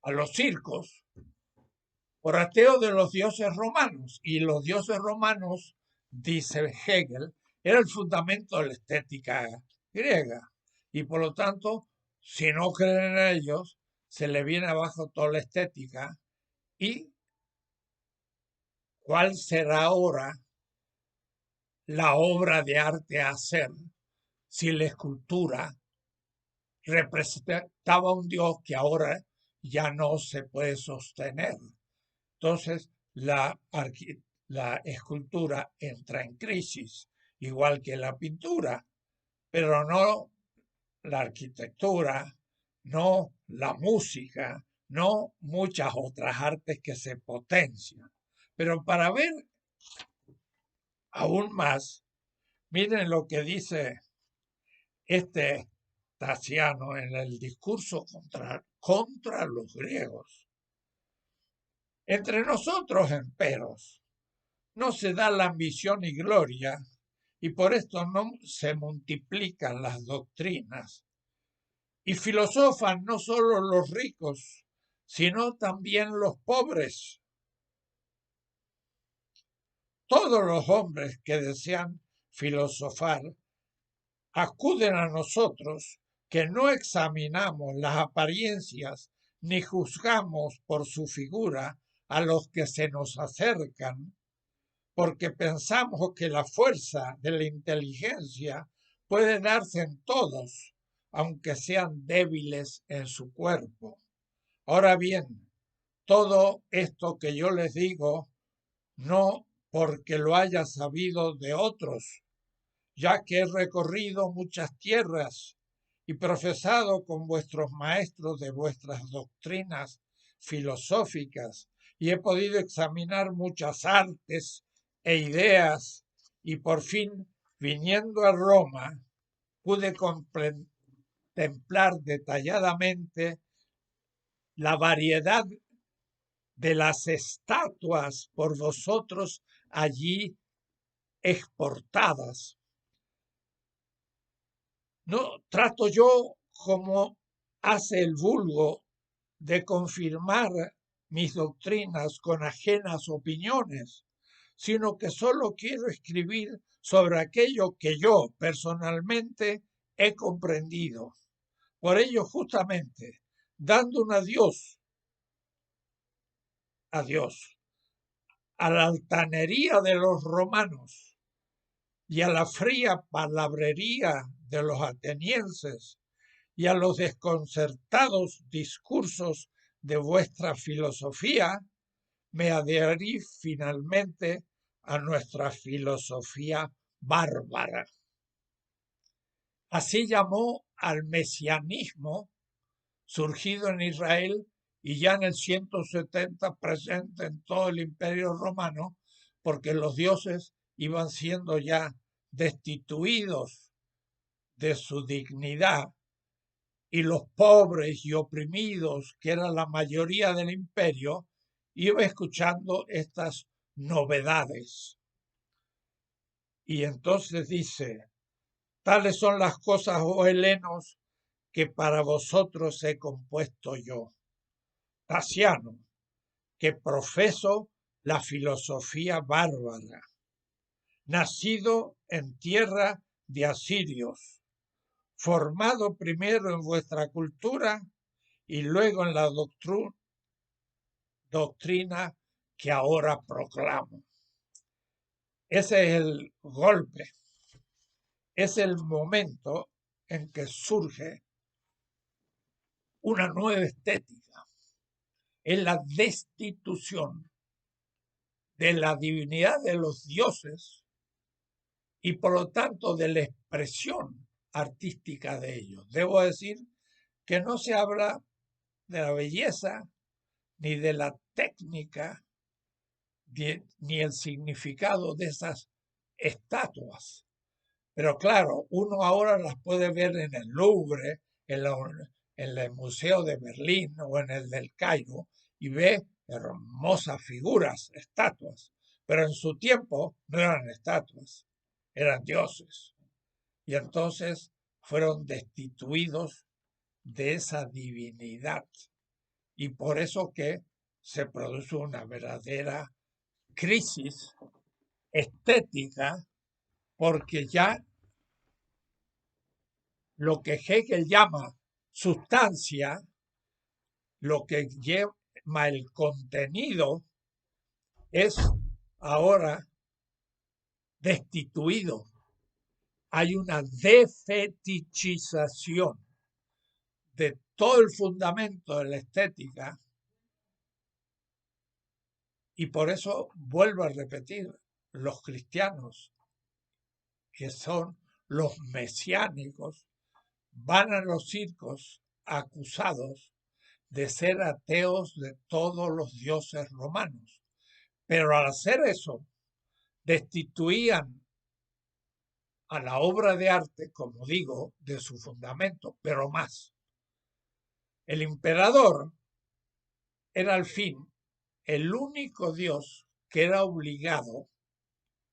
Speaker 1: a los circos por ateo de los dioses romanos, y los dioses romanos, dice Hegel, era el fundamento de la estética griega, y por lo tanto, si no creen en ellos, se le viene abajo toda la estética. ¿Y cuál será ahora la obra de arte a hacer si la escultura representaba a un dios que ahora ya no se puede sostener? Entonces, la escultura entra en crisis, igual que la pintura, pero no la arquitectura, no la música, no muchas otras artes que se potencian. Pero para ver aún más, miren lo que dice este Tasiano en el discurso contra los griegos. Entre nosotros, emperos, no se da la ambición y gloria, y por esto no se multiplican las doctrinas. Y filosofan no solo los ricos, sino también los pobres. Todos los hombres que desean filosofar acuden a nosotros, que no examinamos las apariencias ni juzgamos por su figura a los que se nos acercan, porque pensamos que la fuerza de la inteligencia puede darse en todos, aunque sean débiles en su cuerpo. Ahora bien, todo esto que yo les digo, no porque lo haya sabido de otros, ya que he recorrido muchas tierras y profesado con vuestros maestros de vuestras doctrinas filosóficas, y he podido examinar muchas artes e ideas, y por fin, viniendo a Roma, pude contemplar detalladamente la variedad de las estatuas por vosotros allí exportadas. No trato yo, como hace el vulgo, de confirmar mis doctrinas con ajenas opiniones, sino que solo quiero escribir sobre aquello que yo personalmente he comprendido. Por ello, justamente, dando un adiós a la altanería de los romanos y a la fría palabrería de los atenienses y a los desconcertados discursos de vuestra filosofía, me adherí finalmente a nuestra filosofía bárbara. Así llamó al mesianismo surgido en Israel y ya en el 170 presente en todo el Imperio Romano, porque los dioses iban siendo ya destituidos de su dignidad, y los pobres y oprimidos, que era la mayoría del imperio, iba escuchando estas novedades. Y entonces dice: tales son las cosas, oh helenos, que para vosotros he compuesto yo, Tasiano, que profeso la filosofía bárbara, nacido en tierra de asirios, formado primero en vuestra cultura y luego en la doctrina que ahora proclamo. Ese es el golpe, es el momento en que surge una nueva estética, es la destitución de la divinidad de los dioses y por lo tanto de la expresión artística de ellos. Debo decir que no se habla de la belleza ni de la técnica ni el significado de esas estatuas. Pero claro, uno ahora las puede ver en el Louvre, en el Museo de Berlín o en el del Cairo, y ve hermosas figuras, estatuas. Pero en su tiempo no eran estatuas, eran dioses. Y entonces fueron destituidos de esa divinidad. Y por eso que se produce una verdadera crisis estética, porque ya lo que Hegel llama sustancia, lo que llama el contenido, es ahora destituido. Hay una defetichización de todo el fundamento de la estética, y por eso vuelvo a repetir, los cristianos, que son los mesiánicos, van a los circos acusados de ser ateos de todos los dioses romanos. Pero al hacer eso, destituían a la obra de arte, como digo, de su fundamento, pero más. El emperador era al fin el único Dios que era obligado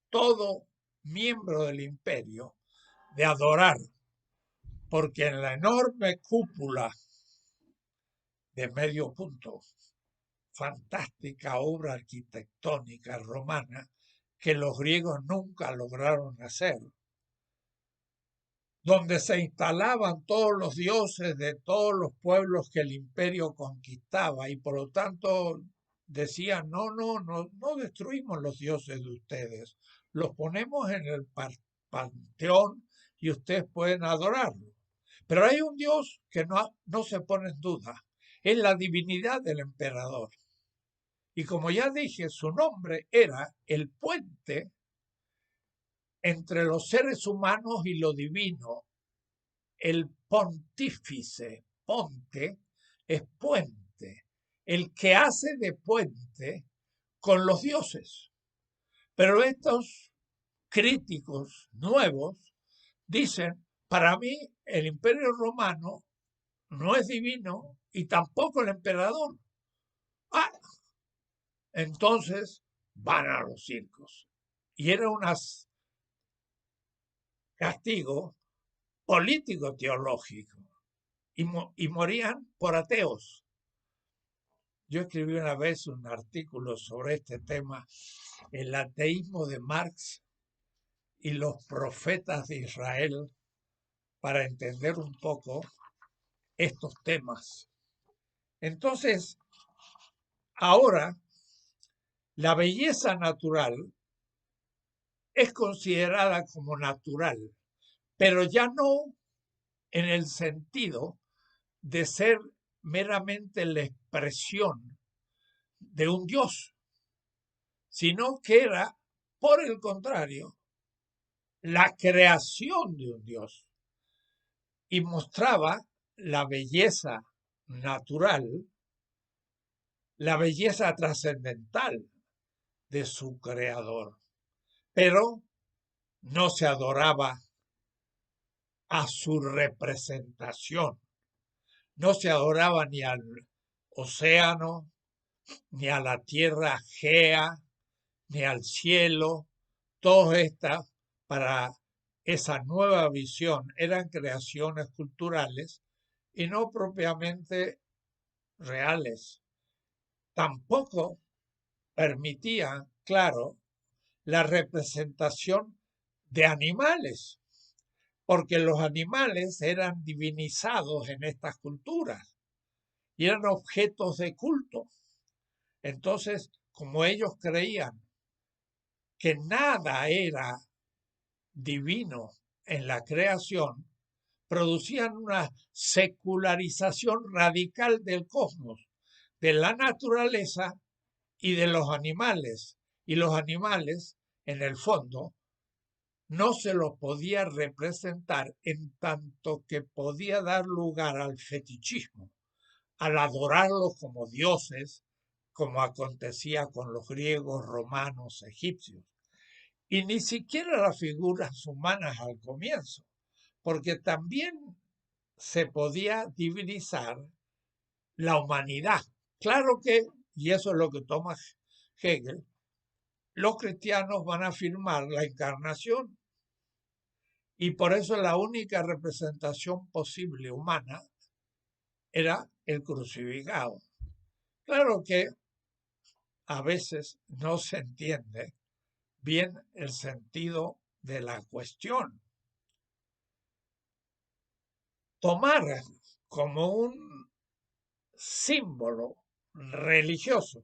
Speaker 1: todo miembro del imperio de adorar, porque en la enorme cúpula de medio punto, fantástica obra arquitectónica romana que los griegos nunca lograron hacer, donde se instalaban todos los dioses de todos los pueblos que el imperio conquistaba y por lo tanto decían, no destruimos los dioses de ustedes, los ponemos en el panteón y ustedes pueden adorarlo. Pero hay un Dios que no se pone en duda, es la divinidad del emperador. Y como ya dije, su nombre era el puente entre los seres humanos y lo divino. El pontífice, ponte, es puente, el que hace de puente con los dioses. Pero estos críticos nuevos dicen, para mí el imperio romano no es divino y tampoco el emperador. Ah, entonces van a los circos. Y era un castigo político-teológico. Y morían por ateos. Yo escribí una vez un artículo sobre este tema, el ateísmo de Marx y los profetas de Israel, para entender un poco estos temas. Entonces, ahora, la belleza natural es considerada como natural, pero ya no en el sentido de ser meramente la expresión de un Dios, sino que era, por el contrario, la creación de un Dios y mostraba la belleza natural, la belleza trascendental de su creador. Pero no se adoraba a su representación, no se adoraba ni al océano, ni a la tierra Gea, ni al cielo. Todas estas, para esa nueva visión, eran creaciones culturales y no propiamente reales. Tampoco permitía, claro, la representación de animales, porque los animales eran divinizados en estas culturas y eran objetos de culto. Entonces, como ellos creían que nada era divino en la creación, producían una secularización radical del cosmos, de la naturaleza y de los animales. Y los animales, en el fondo, no se los podía representar en tanto que podía dar lugar al fetichismo, al adorarlos como dioses, como acontecía con los griegos, romanos, egipcios. Y ni siquiera las figuras humanas al comienzo, porque también se podía divinizar la humanidad. Claro que, y eso es lo que toma Hegel, los cristianos van a afirmar la encarnación y por eso la única representación posible humana era el crucificado. Claro que a veces no se entiende bien el sentido de la cuestión. Tomar como un símbolo religioso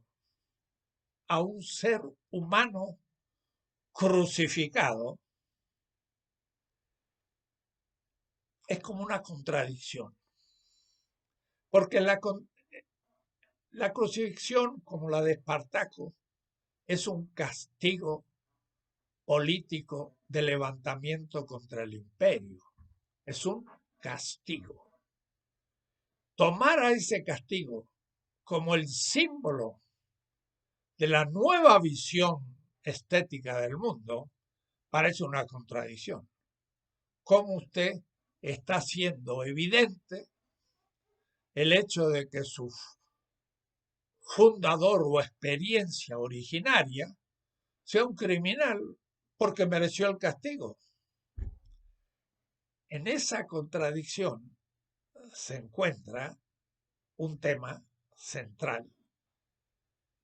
Speaker 1: a un ser humano crucificado es como una contradicción, porque la crucifixión, como la de Espartaco, es un castigo político de levantamiento contra el imperio, es un castigo. Tomar a ese castigo como el símbolo de la nueva visión estética del mundo parece una contradicción. ¿Cómo usted está haciendo evidente el hecho de que su fundador o experiencia originaria sea un criminal porque mereció el castigo. En esa contradicción se encuentra un tema central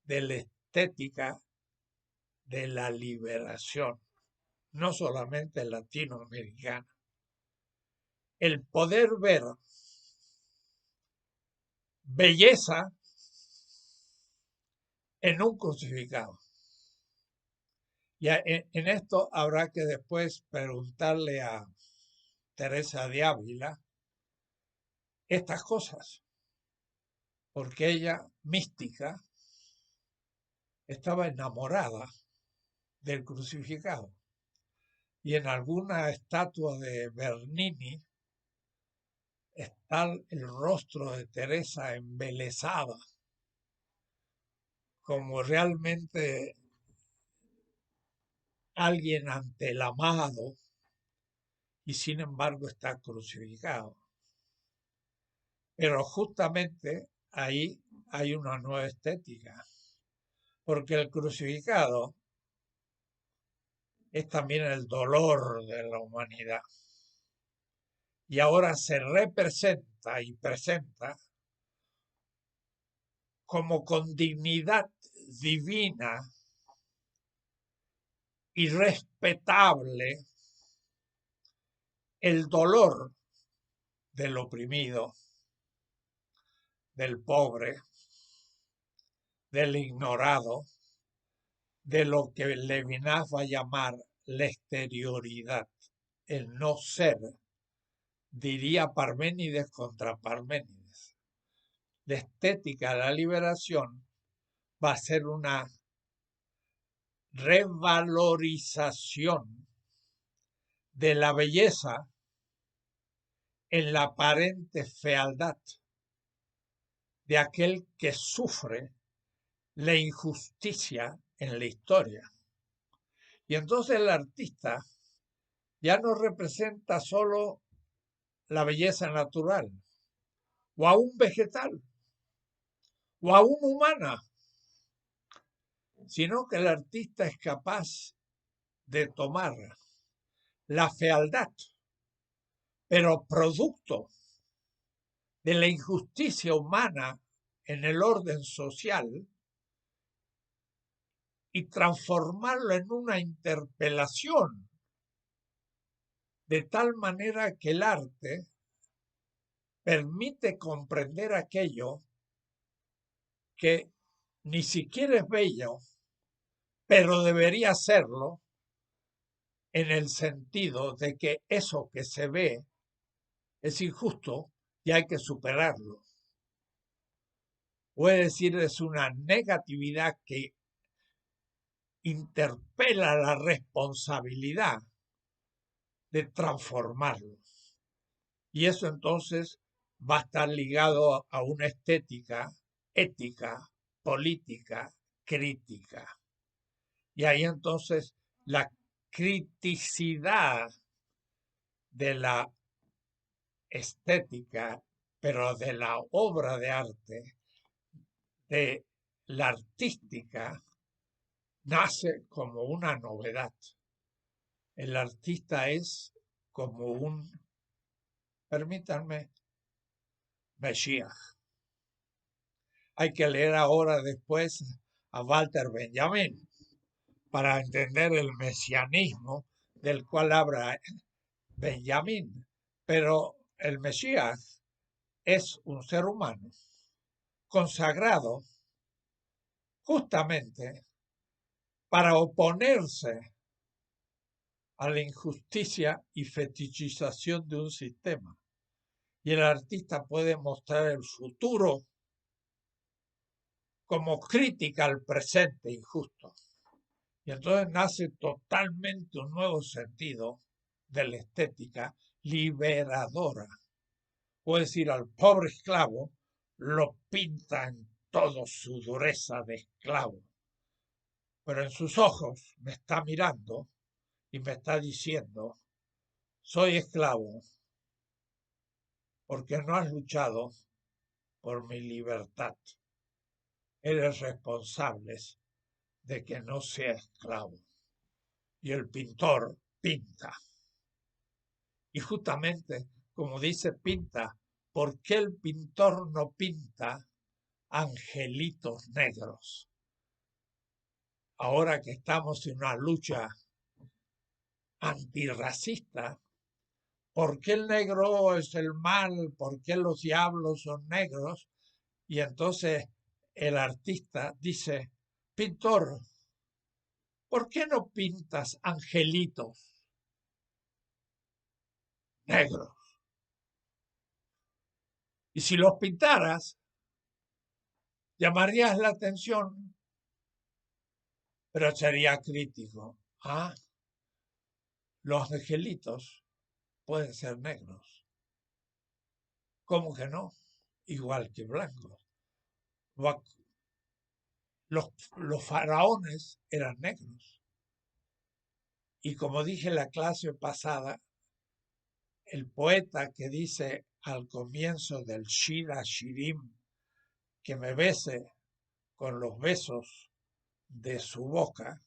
Speaker 1: de la estética de la liberación, no solamente latinoamericana. El poder ver belleza en un crucificado. Y en esto habrá que después preguntarle a Teresa de Ávila estas cosas, porque ella, mística, estaba enamorada del crucificado. Y en alguna estatua de Bernini está el rostro de Teresa embelesada, como realmente alguien ante el amado, y sin embargo está crucificado. Pero justamente ahí hay una nueva estética, porque el crucificado es también el dolor de la humanidad. Y ahora se representa y presenta como con dignidad divina y respetable el dolor del oprimido, del pobre, del ignorado, de lo que Levinas va a llamar la exterioridad, el no ser, diría Parménides contra Parménides. La estética de la liberación va a ser una revalorización de la belleza en la aparente fealdad de aquel que sufre la injusticia en la historia. Y entonces el artista ya no representa solo la belleza natural, o aún vegetal, o aún humana, sino que el artista es capaz de tomar la fealdad, pero producto de la injusticia humana en el orden social, y transformarlo en una interpelación, de tal manera que el arte permite comprender aquello que ni siquiera es bello, pero debería serlo en el sentido de que eso que se ve es injusto y hay que superarlo. Puede decir, es una negatividad que interpela la responsabilidad de transformarlo. Y eso entonces va a estar ligado a una estética, ética, política, crítica. Y ahí entonces la criticidad de la estética, pero de la obra de arte, de la artística, nace como una novedad. El artista es como un, permítanme, Mesías. Hay que leer ahora después a Walter Benjamin para entender el mesianismo del cual habla Benjamin. Pero el Mesías es un ser humano consagrado justamente para oponerse a la injusticia y fetichización de un sistema. Y el artista puede mostrar el futuro como crítica al presente injusto. Y entonces nace totalmente un nuevo sentido de la estética liberadora. Puede decir, al pobre esclavo lo pinta en toda su dureza de esclavo, pero en sus ojos me está mirando y me está diciendo, soy esclavo porque no has luchado por mi libertad. eres responsables de que no sea esclavo. Y el pintor pinta. Y justamente, como dice Pinta, ¿por qué el pintor no pinta angelitos negros? Ahora que estamos en una lucha antirracista, ¿por qué el negro es el mal? ¿Por qué los diablos son negros? Y entonces el artista dice, pintor, ¿por qué no pintas angelitos negros? Y si los pintaras, llamarías la atención, pero sería crítico. Ah, los angelitos pueden ser negros. ¿Cómo que no? Igual que blancos. Los faraones eran negros. Y como dije en la clase pasada, el poeta que dice al comienzo del Shira Shirim que me bese con los besos de su boca,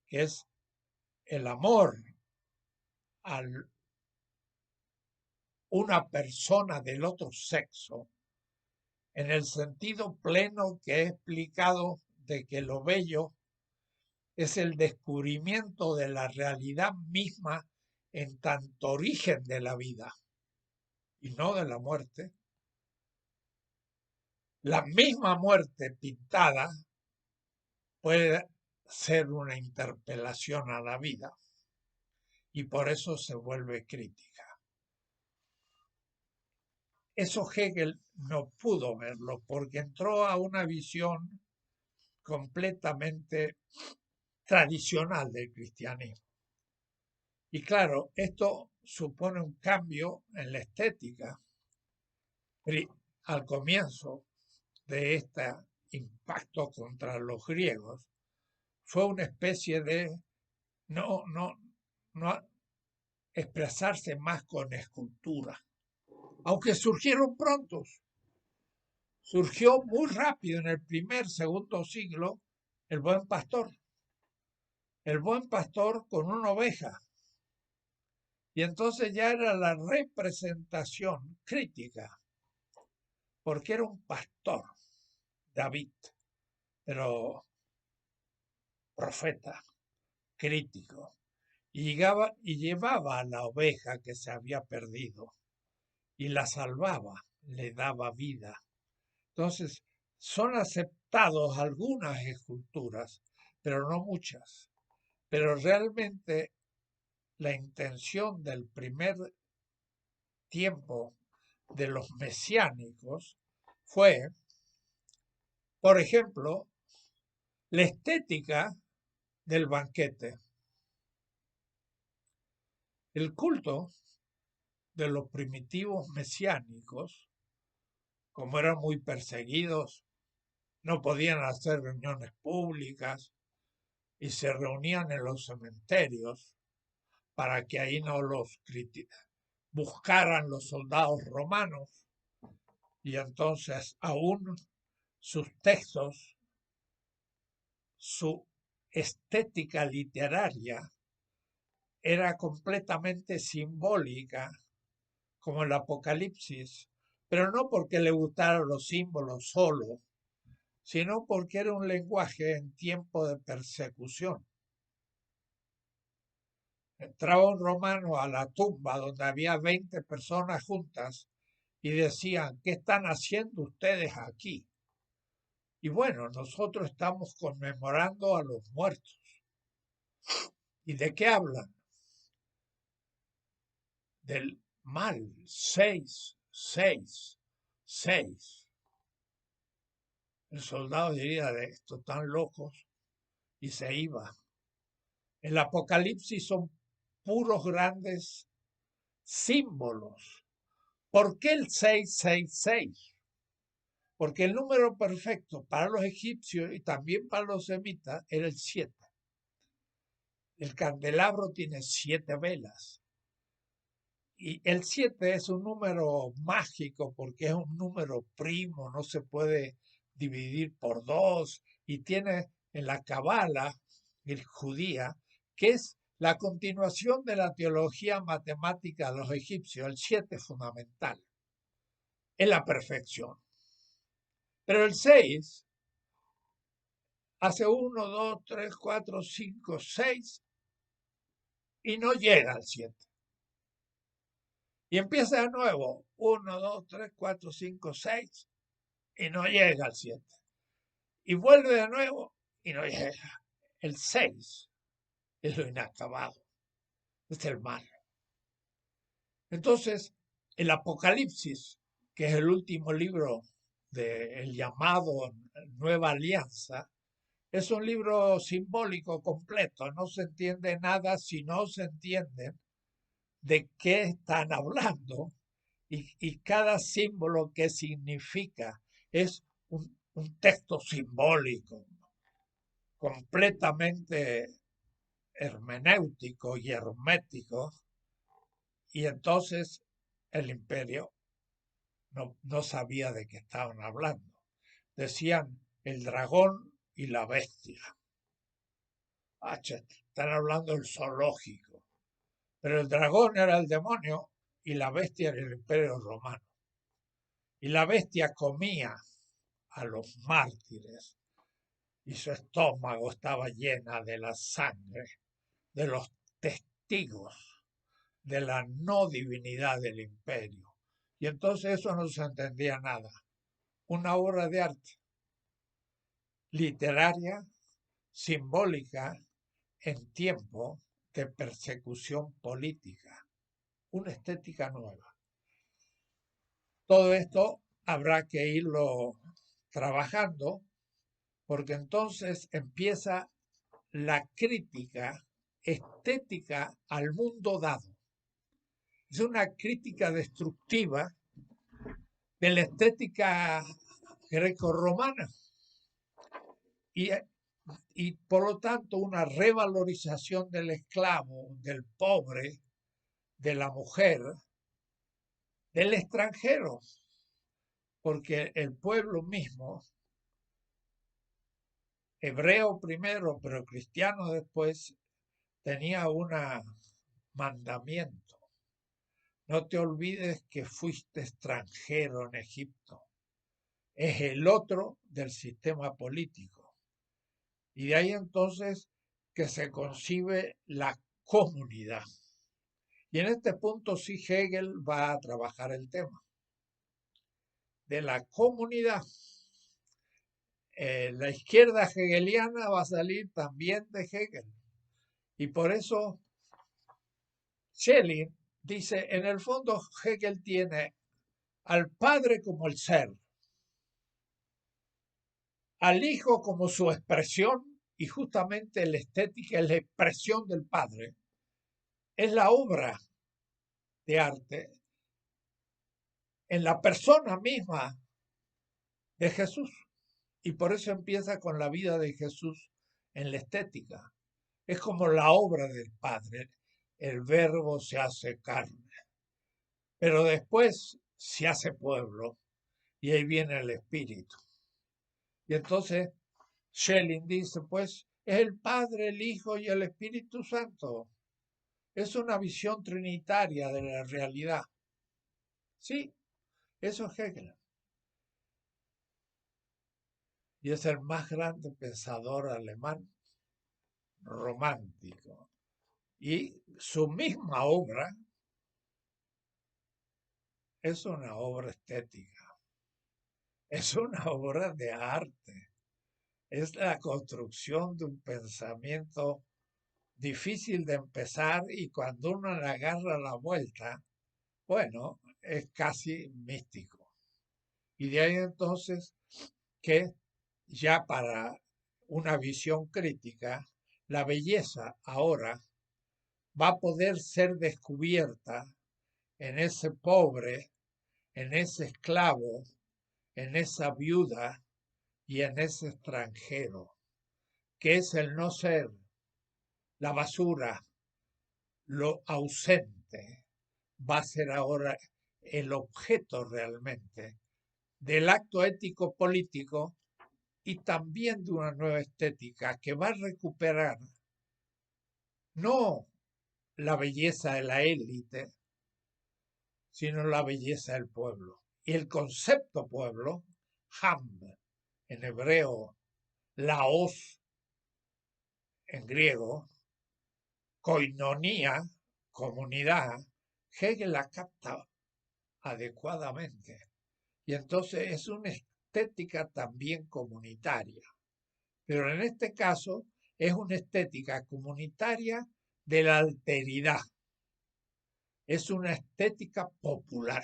Speaker 1: que es el amor a una persona del otro sexo, en el sentido pleno que he explicado de que lo bello es el descubrimiento de la realidad misma en tanto origen de la vida y no de la muerte. La misma muerte pintada puede ser una interpelación a la vida y por eso se vuelve crítica. Eso Hegel no pudo verlo porque entró a una visión completamente tradicional del cristianismo. Y claro, esto supone un cambio en la estética. Al comienzo de este impacto contra los griegos, fue una especie de no expresarse más con escultura, aunque surgieron prontos. Surgió muy rápido en el segundo siglo, el buen pastor. El buen pastor con una oveja. Y entonces ya era la representación crítica, porque era un pastor, David, pero profeta, crítico. Y llevaba a la oveja que se había perdido y la salvaba, le daba vida. Entonces, son aceptados algunas esculturas, pero no muchas. Pero realmente la intención del primer tiempo de los mesiánicos fue, por ejemplo, la estética del banquete. El culto de los primitivos mesiánicos, como eran muy perseguidos, no podían hacer reuniones públicas y se reunían en los cementerios para que ahí no los buscaran los soldados romanos. Y entonces aún sus textos, su estética literaria era completamente simbólica, como el Apocalipsis, pero no porque le gustaran los símbolos solo, sino porque era un lenguaje en tiempo de persecución. Entraba un romano a la tumba donde había 20 personas juntas y decían, ¿qué están haciendo ustedes aquí? Y bueno, nosotros estamos conmemorando a los muertos. ¿Y de qué hablan? Del mal. 6, 6, 6. El soldado diría de esto, tan locos, y se iba. El Apocalipsis son puros grandes símbolos. ¿Por qué el 666? Porque el número perfecto para los egipcios y también para los semitas era el 7. El candelabro tiene 7 velas. Y el 7 es un número mágico porque es un número primo, no se puede dividir por dos, y tiene en la Cabala judía, que es la continuación de la teología matemática de los egipcios, el 7 fundamental, es la perfección. Pero el 6 hace 1, 2, 3, 4, 5, 6 y no llega al 7. Y empieza de nuevo, 1, 2, 3, 4, 5, 6 y no llega al 7. Y vuelve de nuevo y no llega. El 6 es lo inacabado, es el mal. Entonces, el Apocalipsis, que es el último libro del llamado Nueva Alianza, es un libro simbólico completo. No se entiende nada si no se entiende de qué están hablando y cada símbolo que significa es un texto simbólico, completamente hermenéutico y hermético, y entonces el imperio no sabía de qué estaban hablando. Decían el dragón y la bestia. Están hablando del zoológico. Pero el dragón era el demonio y la bestia era el imperio romano. Y la bestia comía a los mártires y su estómago estaba llena de la sangre de los testigos de la no divinidad del imperio. Y entonces eso no se entendía nada. Una obra de arte literaria, simbólica, en tiempo de persecución política. Una estética nueva. Todo esto habrá que irlo trabajando porque entonces empieza la crítica estética al mundo dado. Es una crítica destructiva de la estética grecorromana y, y por lo tanto una revalorización del esclavo, del pobre, de la mujer, del extranjero, porque el pueblo mismo, hebreo primero, pero cristiano después, tenía un mandamiento. No te olvides que fuiste extranjero en Egipto. Es el otro del sistema político. Y de ahí entonces que se concibe la comunidad. Y en este punto sí Hegel va a trabajar el tema de la comunidad. La izquierda hegeliana va a salir también de Hegel. Y por eso Schelling dice, en el fondo Hegel tiene al padre como el ser, al hijo como su expresión, y justamente la estética es la expresión del padre, es la obra de arte en la persona misma de Jesús. Y por eso empieza con la vida de Jesús en la estética. Es como la obra del Padre. El verbo se hace carne. Pero después se hace pueblo y ahí viene el Espíritu. Y entonces Schelling dice, pues es el Padre, el Hijo y el Espíritu Santo. Es una visión trinitaria de la realidad. Sí, eso es Hegel. Y es el más grande pensador alemán romántico. Y su misma obra es una obra estética, es una obra de arte, es la construcción de un pensamiento difícil de empezar y cuando uno le agarra la vuelta, bueno, es casi místico. Y de ahí entonces que ya para una visión crítica, la belleza ahora va a poder ser descubierta en ese pobre, en ese esclavo, en esa viuda y en ese extranjero, que es el no ser, la basura, lo ausente, va a ser ahora el objeto realmente del acto ético político y también de una nueva estética que va a recuperar no la belleza de la élite, sino la belleza del pueblo. Y el concepto pueblo, ham, en hebreo, laos, en griego, koinonía, comunidad, Hegel la capta adecuadamente. Y entonces es una estética también comunitaria. Pero en este caso es una estética comunitaria de la alteridad. Es una estética popular.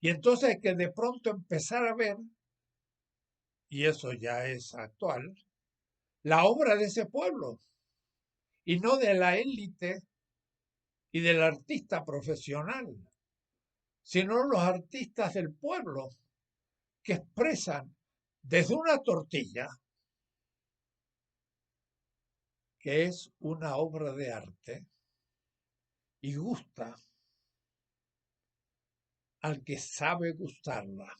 Speaker 1: Y entonces hay que de pronto empezar a ver, y eso ya es actual, la obra de ese pueblo y no de la élite y del artista profesional, sino los artistas del pueblo que expresan desde una tortilla, que es una obra de arte, y gusta al que sabe gustarla.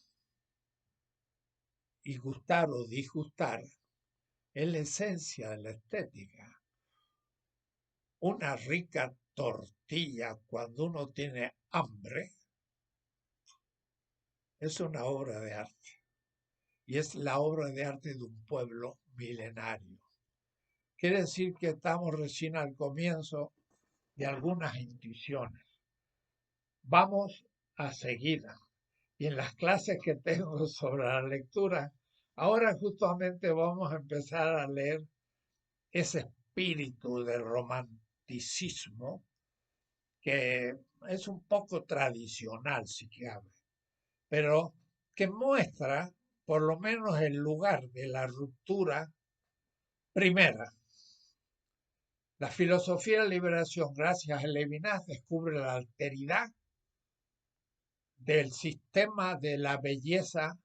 Speaker 1: Y gustar o disgustar es la esencia de la estética. Una rica tortilla cuando uno tiene hambre es una obra de arte. Y es la obra de arte de un pueblo milenario. Quiere decir que estamos recién al comienzo de algunas intuiciones. Vamos a seguir. Y en las clases que tengo sobre la lectura, ahora justamente vamos a empezar a leer ese espíritu del romanticismo que es un poco tradicional, si cabe, pero que muestra por lo menos el lugar de la ruptura primera. La filosofía de la liberación, gracias a Levinas, descubre la alteridad del sistema de la belleza,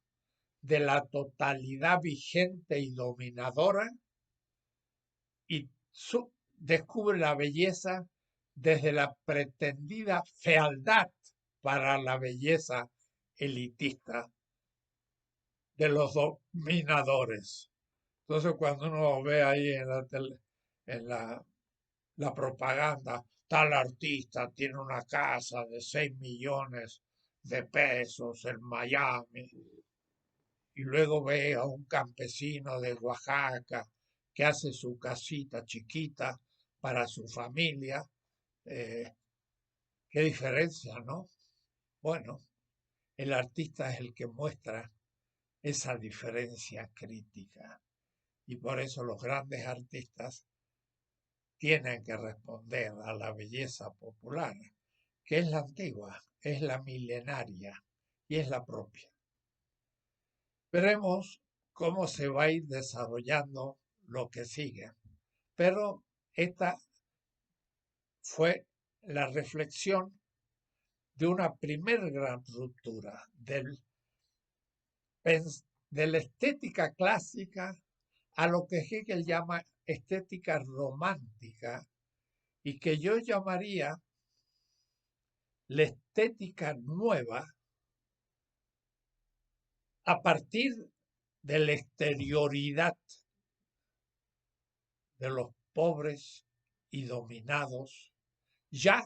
Speaker 1: de la totalidad vigente y dominadora, y descubre la belleza desde la pretendida fealdad para la belleza elitista de los dominadores. Entonces, cuando uno ve ahí en la propaganda, tal artista tiene una casa de 6 millones de pesos en Miami, y luego ve a un campesino de Oaxaca que hace su casita chiquita para su familia, eh, qué diferencia, ¿no? Bueno, el artista es el que muestra esa diferencia crítica y por eso los grandes artistas tienen que responder a la belleza popular, que es la antigua, es la milenaria y es la propia. Veremos cómo se va a ir desarrollando lo que sigue, pero esta fue la reflexión de una primer gran ruptura de la estética clásica a lo que Hegel llama estética romántica y que yo llamaría la estética nueva a partir de la exterioridad de los pobres y dominados ya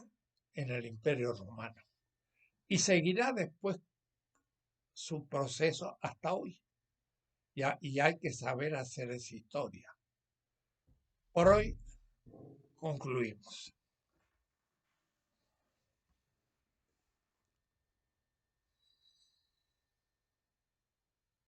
Speaker 1: en el Imperio Romano. Y seguirá después su proceso hasta hoy. Y hay que saber hacer esa historia. Por hoy concluimos.